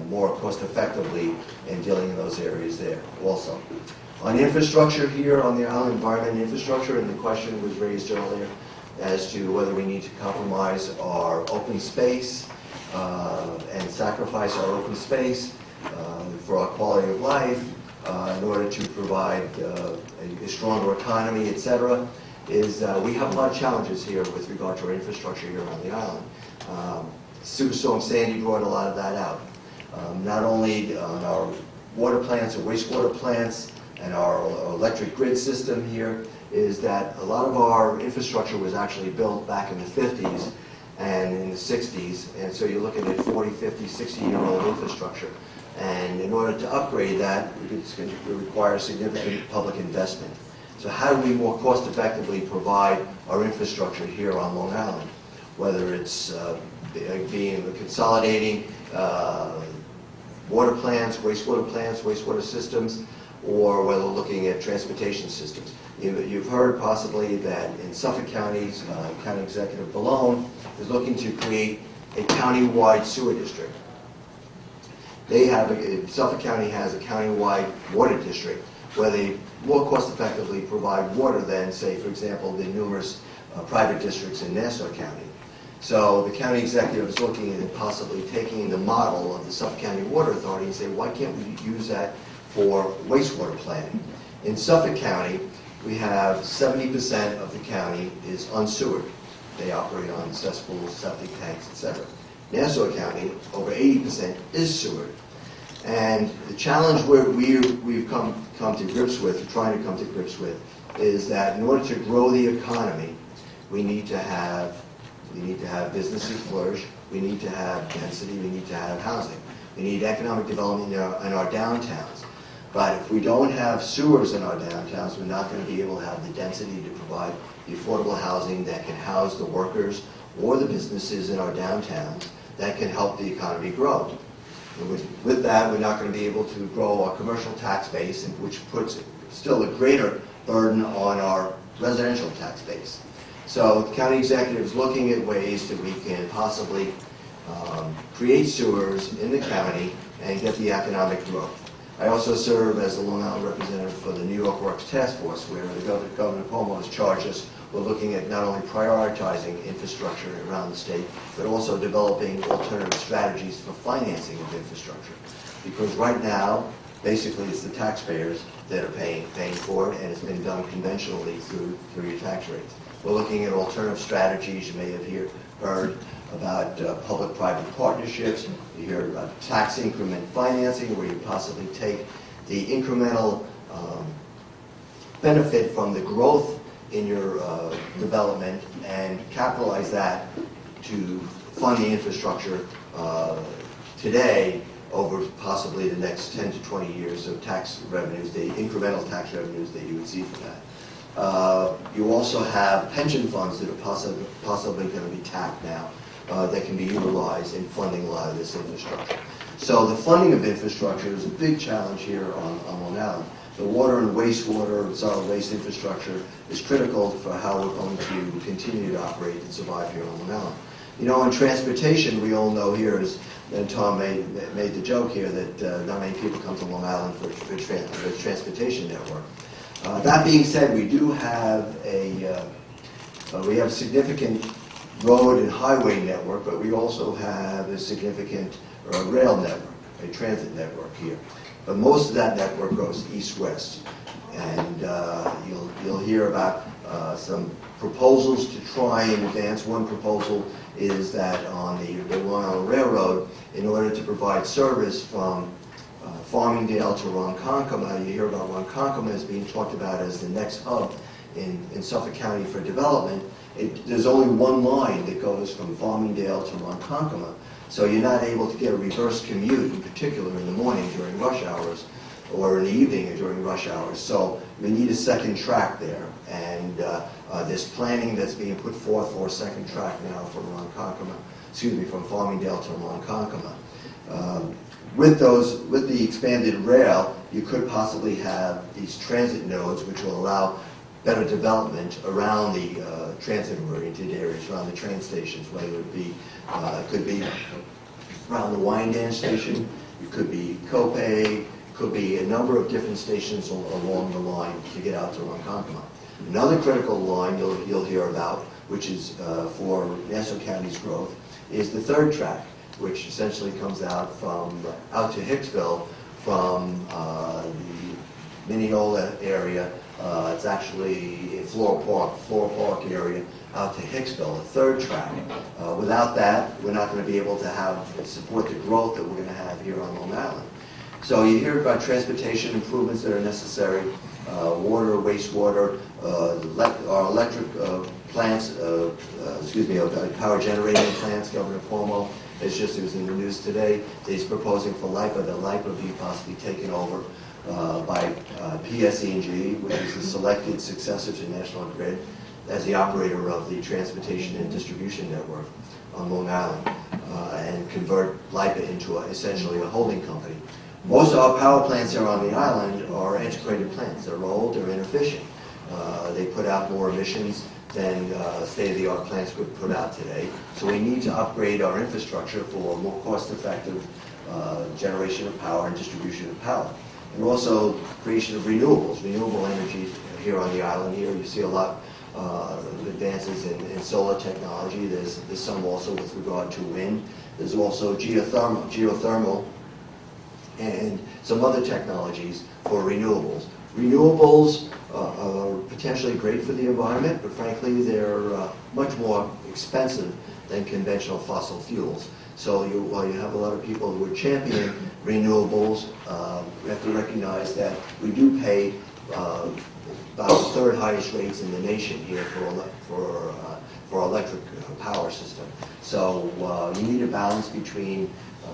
more cost effectively in dealing in those areas there also. On infrastructure here on the island, environment and infrastructure, and the question was raised earlier as to whether we need to compromise our open space and sacrifice our open space for our quality of life in order to provide a stronger economy, etc., is we have a lot of challenges here with regard to our infrastructure here on the island. Superstorm Sandy brought a lot of that out. Not only on our water plants or wastewater plants and our electric grid system here, is that a lot of our infrastructure was actually built back in the 50s and in the 60s, and so you're looking at 40, 50, 60-year-old infrastructure. And in order to upgrade that, it's going to require significant public investment. So how do we more cost effectively provide our infrastructure here on Long Island? Whether it's consolidating water plants, wastewater systems, or whether looking at transportation systems. You've heard possibly that in Suffolk County, County Executive Malone is looking to create a county-wide sewer district. Suffolk County has a county-wide water district where they more cost-effectively provide water than, say, for example, the numerous private districts in Nassau County. So the county executive is looking at possibly taking the model of the Suffolk County Water Authority and say, why can't we use that for wastewater planning? In Suffolk County, we have 70% of the county is unsewered. They operate on cesspools, septic tanks, etc. Nassau County, over 80% is sewered. And the challenge where we've come to grips with, trying to come to grips with, is that in order to grow the economy, we need to have businesses flourish, we need to have density, we need to have housing. We need economic development in our downtowns. But if we don't have sewers in our downtowns, we're not going to be able to have the density to provide the affordable housing that can house the workers or the businesses in our downtowns that can help the economy grow. And with that, we're not going to be able to grow our commercial tax base, which puts still a greater burden on our residential tax base. So the county executive is looking at ways that we can possibly create sewers in the county and get the economic growth. I also serve as the Long Island representative for the New York Works Task Force, where the Governor Cuomo has charged us with looking at not only prioritizing infrastructure around the state, but also developing alternative strategies for financing of infrastructure. Because right now, basically it's the taxpayers that are paying for it, and it's been done conventionally through your tax rates. We're looking at alternative strategies. You may have heard about public-private partnerships. You hear about tax increment financing, where you possibly take the incremental benefit from the growth in your development and capitalize that to fund the infrastructure today over possibly the next 10 to 20 years of tax revenues, the incremental tax revenues that you would see from that. You also have pension funds that are possibly going to be tapped now that can be utilized in funding a lot of this infrastructure. So the funding of infrastructure is a big challenge here on Long Island. The water and wastewater and solid waste infrastructure is critical for how we're going to continue to operate and survive here on Long Island. You know, in transportation, we all know here, and Tom made the joke here, that not many people come to Long Island for the transportation network. That being said, we do have a significant road and highway network, but we also have a significant rail network, a transit network here. But most of that network goes east-west, and you'll hear about some proposals to try and advance. One proposal is that on the Long Island Railroad, in order to provide service from Farmingdale to Ronkonkoma, you hear about Ronkonkoma as being talked about as the next hub in Suffolk County for development. There's only one line that goes from Farmingdale to Ronkonkoma, so you're not able to get a reverse commute, in particular in the morning during rush hours, or in the evening during rush hours. So we need a second track there, and there's planning that's being put forth for a second track now from from Farmingdale to Ronkonkoma. With the expanded rail, you could possibly have these transit nodes, which will allow better development around the transit-oriented areas, around the train stations, whether it be, could be around the Wyandanch station, it could be Copay, could be a number of different stations along the line to get out to Ronkonkoma. Another critical line you'll hear about, which is for Nassau County's growth, is the third track, which essentially comes out to Hicksville from the Mineola area. It's actually in Floral Park area out to Hicksville, a third track. Without that, we're not going to be able to support the growth that we're going to have here on Long Island. So you hear about transportation improvements that are necessary, water, wastewater, our electric plants, power generating plants. Governor Cuomo was in the news today. He's proposing for LIPA that LIPA be possibly taken over by PSE&G, which is the selected successor to National Grid, as the operator of the transportation and distribution network on Long Island, and convert LIPA into essentially a holding company. Most of our power plants here on the island are antiquated plants. They're old, they're inefficient. They put out more emissions than state-of-the-art plants could put out today. So we need to upgrade our infrastructure for more cost-effective generation of power and distribution of power. And also creation of renewables, renewable energy here on the island. Here you see a lot of advances in solar technology. There's some also with regard to wind. There's also geothermal, and some other technologies for renewables. Renewables are potentially great for the environment, but frankly they're much more expensive than conventional fossil fuels. So while you have a lot of people who are championing renewables, we have to recognize that we do pay about the third highest rates in the nation here for our electric power system. So you need a balance between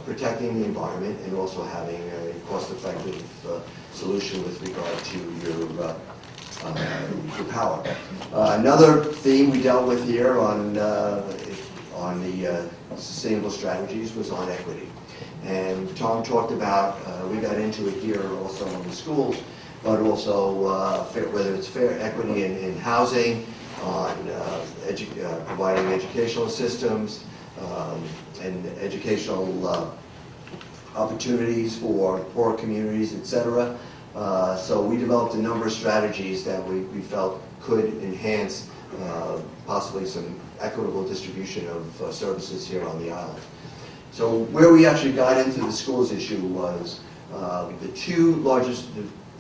protecting the environment and also having a cost-effective solution with regard to your power. Another theme we dealt with here on the sustainable strategies was on equity. And Tom talked about, we got into it here also in the schools, but also whether it's fair equity in housing, on providing educational systems, and educational opportunities for poor communities, etc. So we developed a number of strategies that we felt could enhance possibly some equitable distribution of services here on the island. So where we actually got into the schools issue was the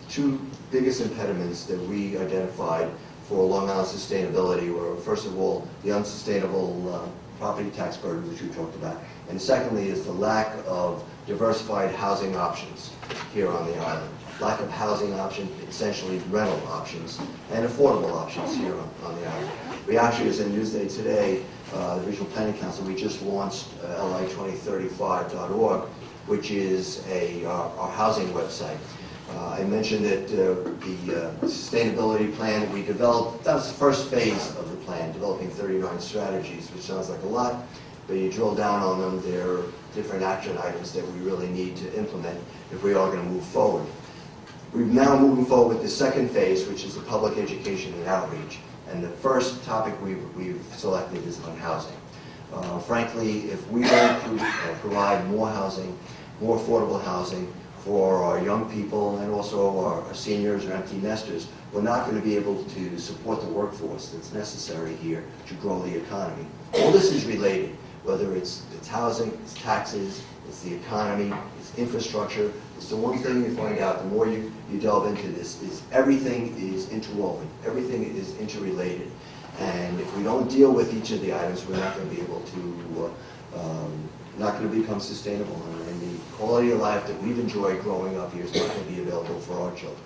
two biggest impediments that we identified for Long Island sustainability were, first of all, the unsustainable property tax burden, which we talked about, and secondly is the lack of diversified housing options here on the island. Lack of housing options, essentially rental options, and affordable options here on the island. We actually, as in Newsday today, the Regional Planning Council, we just launched li2035.org, which is our housing website. I mentioned that the sustainability plan that we developed, that was the first phase of the plan, developing 39 strategies, which sounds like a lot, but you drill down on them, there are different action items that we really need to implement if we are going to move forward. We're now moving forward with the second phase, which is the public education and outreach. And the first topic we've selected is on housing. Frankly, if we don't provide more housing, more affordable housing for our young people and also our seniors or empty nesters, we're not going to be able to support the workforce that's necessary here to grow the economy. All this is related, whether it's housing, it's taxes, it's the economy, it's infrastructure. It's the one thing you find out, the more you delve into this, is everything is interwoven, everything is interrelated. And if we don't deal with each of the items, we're not going to be able to, not going to become sustainable. And the quality of life that we've enjoyed growing up here is not going to be available for our children.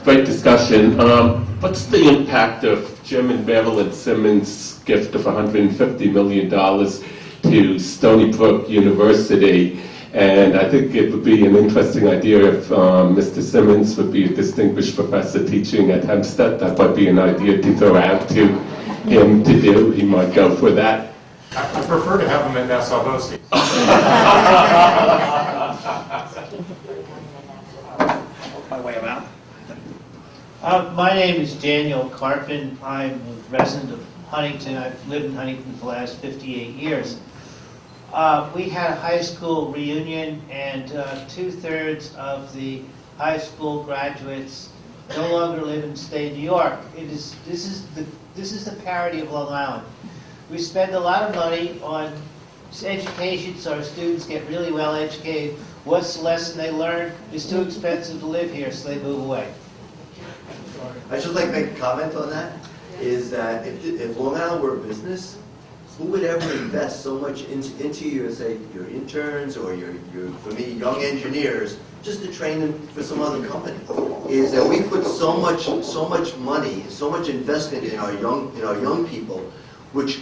Great discussion. What's the impact of Jim and Marilyn Simmons' gift of $150 million to Stony Brook University? And I think it would be an interesting idea if Mr. Simmons would be a distinguished professor teaching at Hempstead. That might be an idea to throw out to him to do. He might go for that. I prefer to have him at Nassau BOCES. My way around. My name is Daniel Carpin. I'm a resident of Huntington. I've lived in Huntington for the last 58 years. We had a high school reunion, and 2/3 of the high school graduates no longer live in state New York. This is the parody of Long Island. We spend a lot of money on education, so our students get really well educated. What's the lesson they learn? It's too expensive to live here, so they move away. I should like to make a comment on that, is that if Long Island were a business, who would ever invest so much into your, say, your interns or your, for me, young engineers, just to train them for some other company? Is that we put so much money, so much investment in our young people, which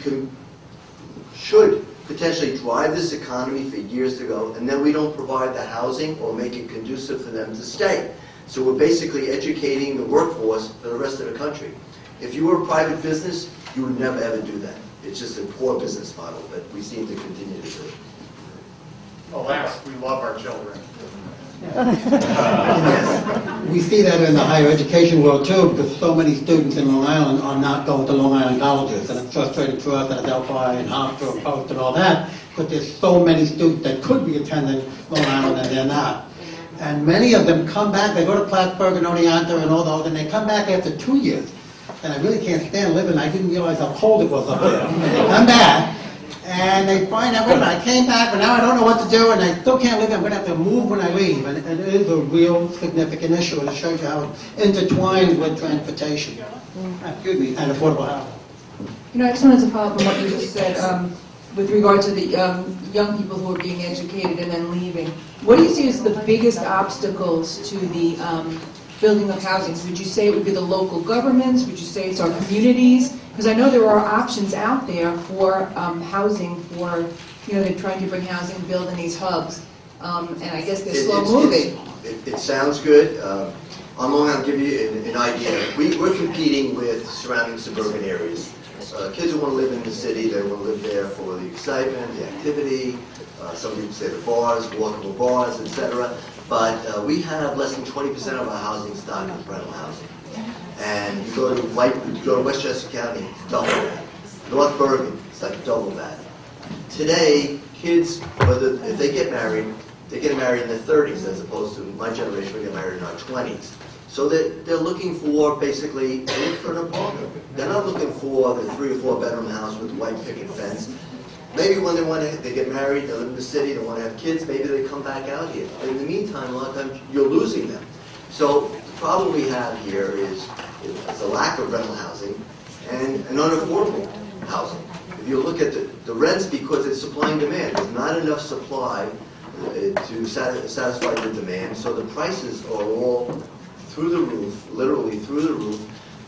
should potentially drive this economy for years to go, and then we don't provide the housing or make it conducive for them to stay. So we're basically educating the workforce for the rest of the country. If you were a private business, you would never ever do that. It's just a poor business model that we seem to continue to do. Alas, we love our children. We see that in the higher education world too, because so many students in Long Island are not going to Long Island colleges, and it's frustrating for us at Adelphi and Hartford and Post and all that, because there's so many students that could be attending Long Island and they're not. And many of them come back, they go to Plattsburgh and Oneonta and all those, and they come back after 2 years. And I really can't stand living. I didn't realize how cold it was up there. And they come back, and they find out, wait a minute, I came back, but now I don't know what to do, and I still can't live. I'm going to have to move when I leave. And it is a real significant issue, and it shows you how it intertwines with transportation. Excuse me, and affordable housing. You know, I just wanted to follow up on what you just said with regard to the young people who are being educated and then leaving. What do you see as the biggest obstacles to the building of housing? Would you say it would be the local governments? Would you say it's our communities? Because I know there are options out there for housing for, you know, they're trying to bring housing, build in these hubs, and I guess they're slow moving. It sounds good. I'm going to give you an idea. We're competing with surrounding suburban areas. Kids who want to live in the city, they want to live there for the excitement, the activity, some people say the bars, walkable bars, etc. but we have less than 20% of our housing stock is rental housing. And you go to Westchester County, it's double that. North Bergen, it's like double that. Today, kids, if they get married, they get married in their 30s as opposed to my generation, we get married in our 20s. So they're looking for basically for an apartment. They're not looking for the 3 or 4 bedroom house with white picket fence. Maybe when they get married, they live in the city, they want to have kids, maybe they come back out here. But in the meantime, a lot of times you're losing them. So the problem we have here is a lack of rental housing and unaffordable housing. If you look at the rents, because it's supply and demand, there's not enough supply to satisfy the demand, so the prices are all through the roof, literally through the roof.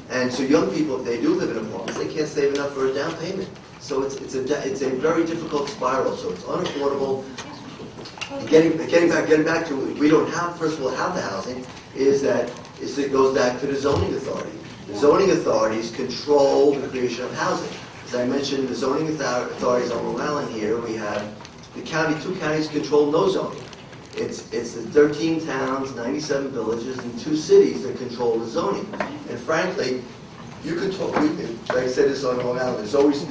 And so young people, if they do live in apartments, they can't save enough for a down payment. So it's a very difficult spiral. So it's unaffordable. Getting back to we don't have, first of all, have the housing, it goes back to the zoning authority. The zoning authorities control the creation of housing. As I mentioned, the zoning authorities on Long Island here, we have the county, 2 counties control no zoning. It's the 13 towns, 97 villages, and 2 cities that control the zoning. And frankly, you could talk, like I said this on Long Island, there's always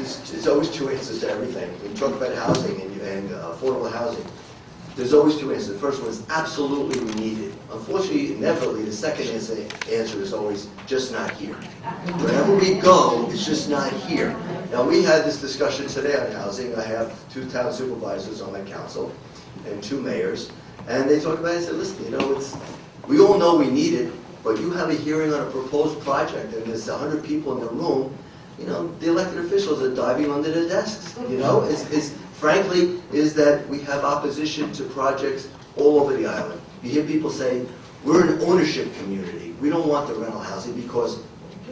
2 answers to everything. We talk about housing and affordable housing. There's always 2 answers. The first one is absolutely we need it. Unfortunately, inevitably, the second answer is always just not here. Wherever we go, it's just not here. Now, we had this discussion today on housing. I have 2 town supervisors on my council and 2 mayors. And they talked about it and said, listen, we all know we need it, but you have a hearing on a proposed project and there's 100 people in the room, the elected officials are diving under their desks. Frankly, is that we have opposition to projects all over the island. You hear people say, we're an ownership community. We don't want the rental housing because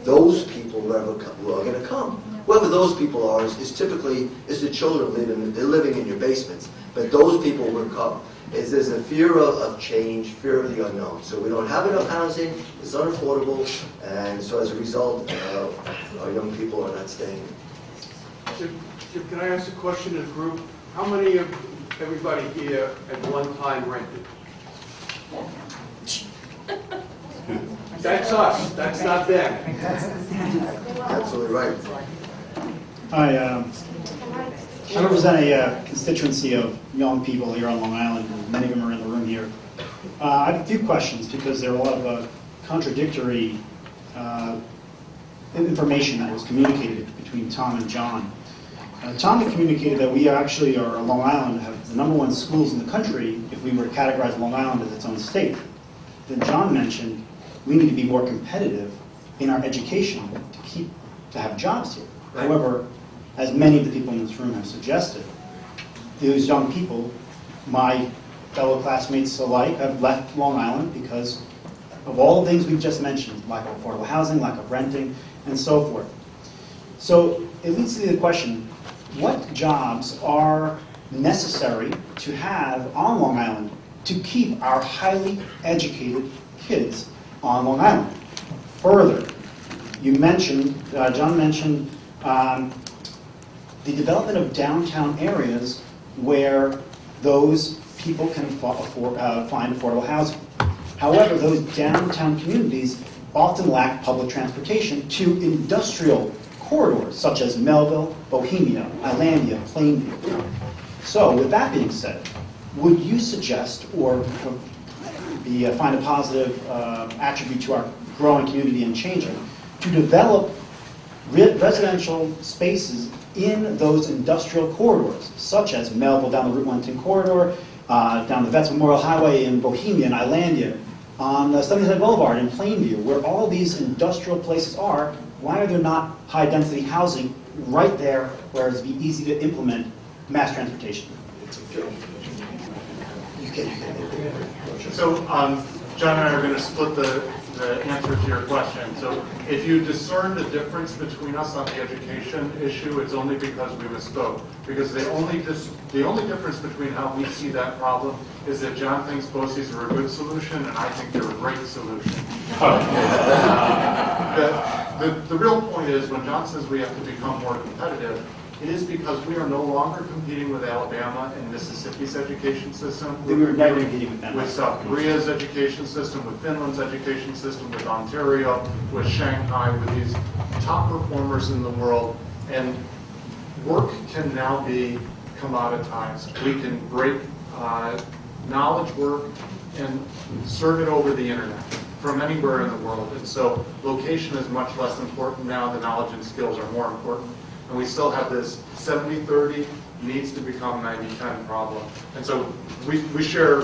those people are going to come. Whoever those people are is typically the children living in your basements. But those people will come. There's a fear of change, fear of the unknown. So we don't have enough housing, it's unaffordable, and so as a result, our young people are not staying. Can I ask a question to the group? How many of everybody here at one time rented? That's us, that's not them. Absolutely right. Hi, I represent a constituency of young people here on Long Island, and many of them are in the room here. I have a few questions because there are a lot of contradictory information that was communicated between Tom and John. Tom had communicated that we actually are, Long Island, have the #1 schools in the country if we were to categorize Long Island as its own state. Then John mentioned we need to be more competitive in our education to have jobs here. Right. However, as many of the people in this room have suggested, those young people, my fellow classmates alike, have left Long Island because of all the things we've just mentioned, lack of affordable housing, lack of renting, and so forth. So it leads to the question, what jobs are necessary to have on Long Island to keep our highly educated kids on Long Island? Further, you mentioned, John mentioned the development of downtown areas where those people can find affordable housing. However, those downtown communities often lack public transportation to industrial corridors such as Melville, Bohemia, Islandia, Plainview. So with that being said, would you suggest or find a positive attribute to our growing community and changing to develop residential spaces in those industrial corridors, such as Melville down the Route 110 corridor, down the Vets Memorial Highway in Bohemia and Islandia, on Sunnyside Boulevard in Plainview, where all these industrial places are? Why are there not high-density housing right there where it's be easy to implement mass transportation? So John and I are going to split the answer to your question. So if you discern the difference between us on the education issue, it's only because we misspoke. Because the only difference between how we see that problem is that John thinks BOCES are a good solution, and I think they're a great solution. The real point is, when John says we have to become more competitive, It is because we are no longer competing with Alabama and Mississippi's education system. We were never competing with them. With South Korea's education system, with Finland's education system, with Ontario, with Shanghai, with these top performers in the world. And work can now be commoditized. We can break knowledge work and serve it over the internet from anywhere in the world. And so location is much less important now. The knowledge and skills are more important. And we still have this 70-30 needs to become 90-10 problem. And so we share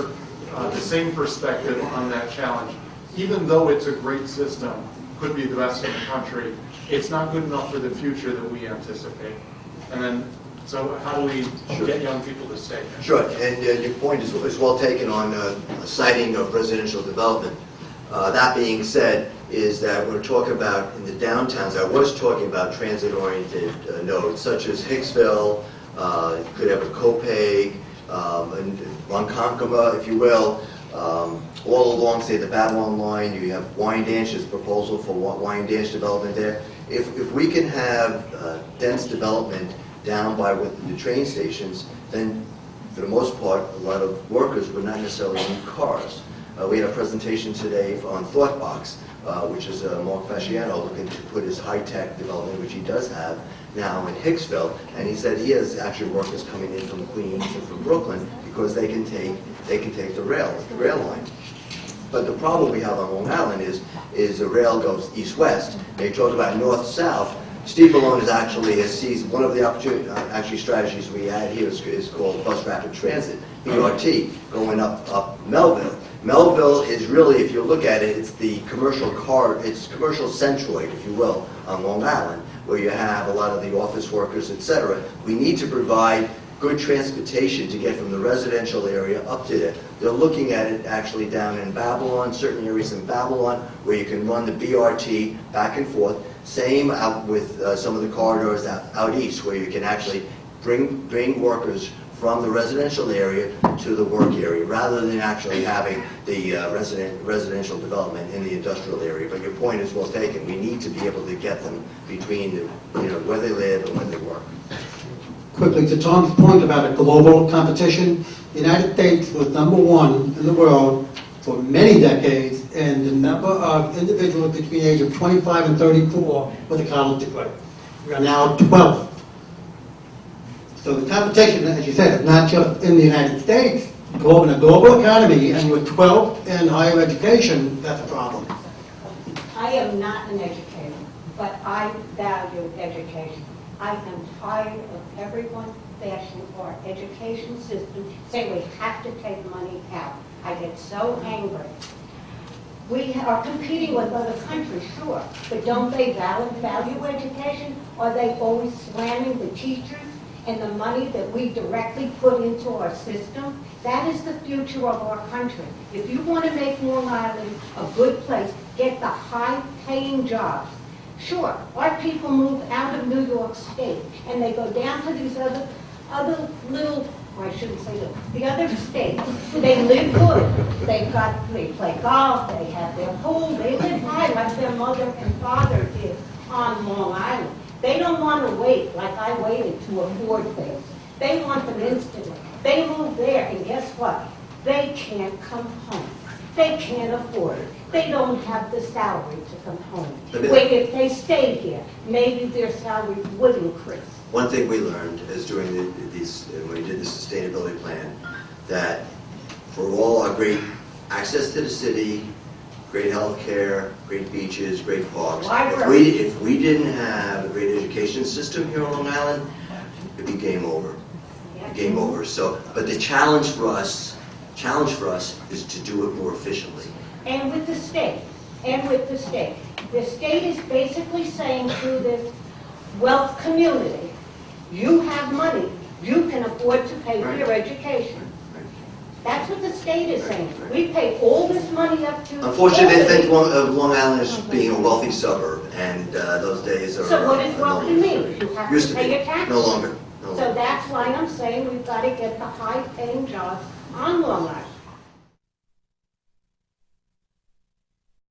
the same perspective on that challenge. Even though it's a great system, could be the best in the country, it's not good enough for the future that we anticipate. And then, so how do we get young people to stay? Sure, and your point is well taken on citing of residential development. That being said, is that we're talking about in the downtowns, I was talking about transit-oriented nodes, such as Hicksville, you could have a Copeg, and Ronkonkoma, if you will, all along, say, the Babylon line. You have Wyandanche's proposal for Wyandanche development there. If we can have dense development down by with the train stations, then for the most part, a lot of workers would not necessarily need cars. We had a presentation today on Thoughtbox, which is Mark Fasciano looking to put his high-tech development, which he does have now in Hicksville, and he said he has actually workers coming in from Queens and from Brooklyn because they can take the rail line. But the problem we have on Long Island is the rail goes east-west. They talk about north-south. Steve Malone is actually sees one of the actually strategies we had here is called bus rapid transit, BRT, going up Melville. Melville is really, if you look at it, it's the commercial centroid, if you will, on Long Island, where you have a lot of the office workers, etc. We need to provide good transportation to get from the residential area up to there. They're looking at it actually down in Babylon, certain areas in Babylon, where you can run the BRT back and forth. Same out with some of the corridors out east, where you can actually bring workers from the residential area to the work area, rather than actually having the residential development in the industrial area. But your point is well taken. We need to be able to get them between where they live and where they work. Quickly, to Tom's point about a global competition, the United States was #1 in the world for many decades, and the number of individuals between the age of 25 and 34 with a college degree. We are now 12th. So the competition, as you said, is not just in the United States. In a global economy, and with 12th in higher education, that's a problem. I am not an educator, but I value education. I am tired of everyone bashing our education system, saying we have to take money out. I get so angry. We are competing with other countries, sure, but don't they value education? Are they always slamming the teachers and the money that we directly put into our system? That is the future of our country. If you want to make Long Island a good place, get the high-paying jobs. Sure, our people move out of New York State and they go down to these other little, or I shouldn't say that, the other states. They live good. They play golf, they have their pool, they live high like their mother and father did on Long Island. They don't want to wait like I waited to afford things. They want them instantly. They move there, and guess what? They can't come home. They can't afford it. They don't have the salary to come home. Wait, if they stayed here, maybe their salary would increase. One thing we learned is during when we did the sustainability plan, that for all our great access to the city, great health care, great beaches, great parks, if we didn't have a great education system here on Long Island, it'd be game over. Game over. So, but the challenge for us is to do it more efficiently. And with the state, the state is basically saying to this wealth community, you have money, you can afford to pay for your education. That's what the state is saying. We pay all this money up to... Unfortunately, they think of Long Island as being a wealthy suburb, and those days are... So what does wealthy mean? You have to pay your taxes. No longer. So that's why I'm saying we've got to get the high-paying jobs on Long Island.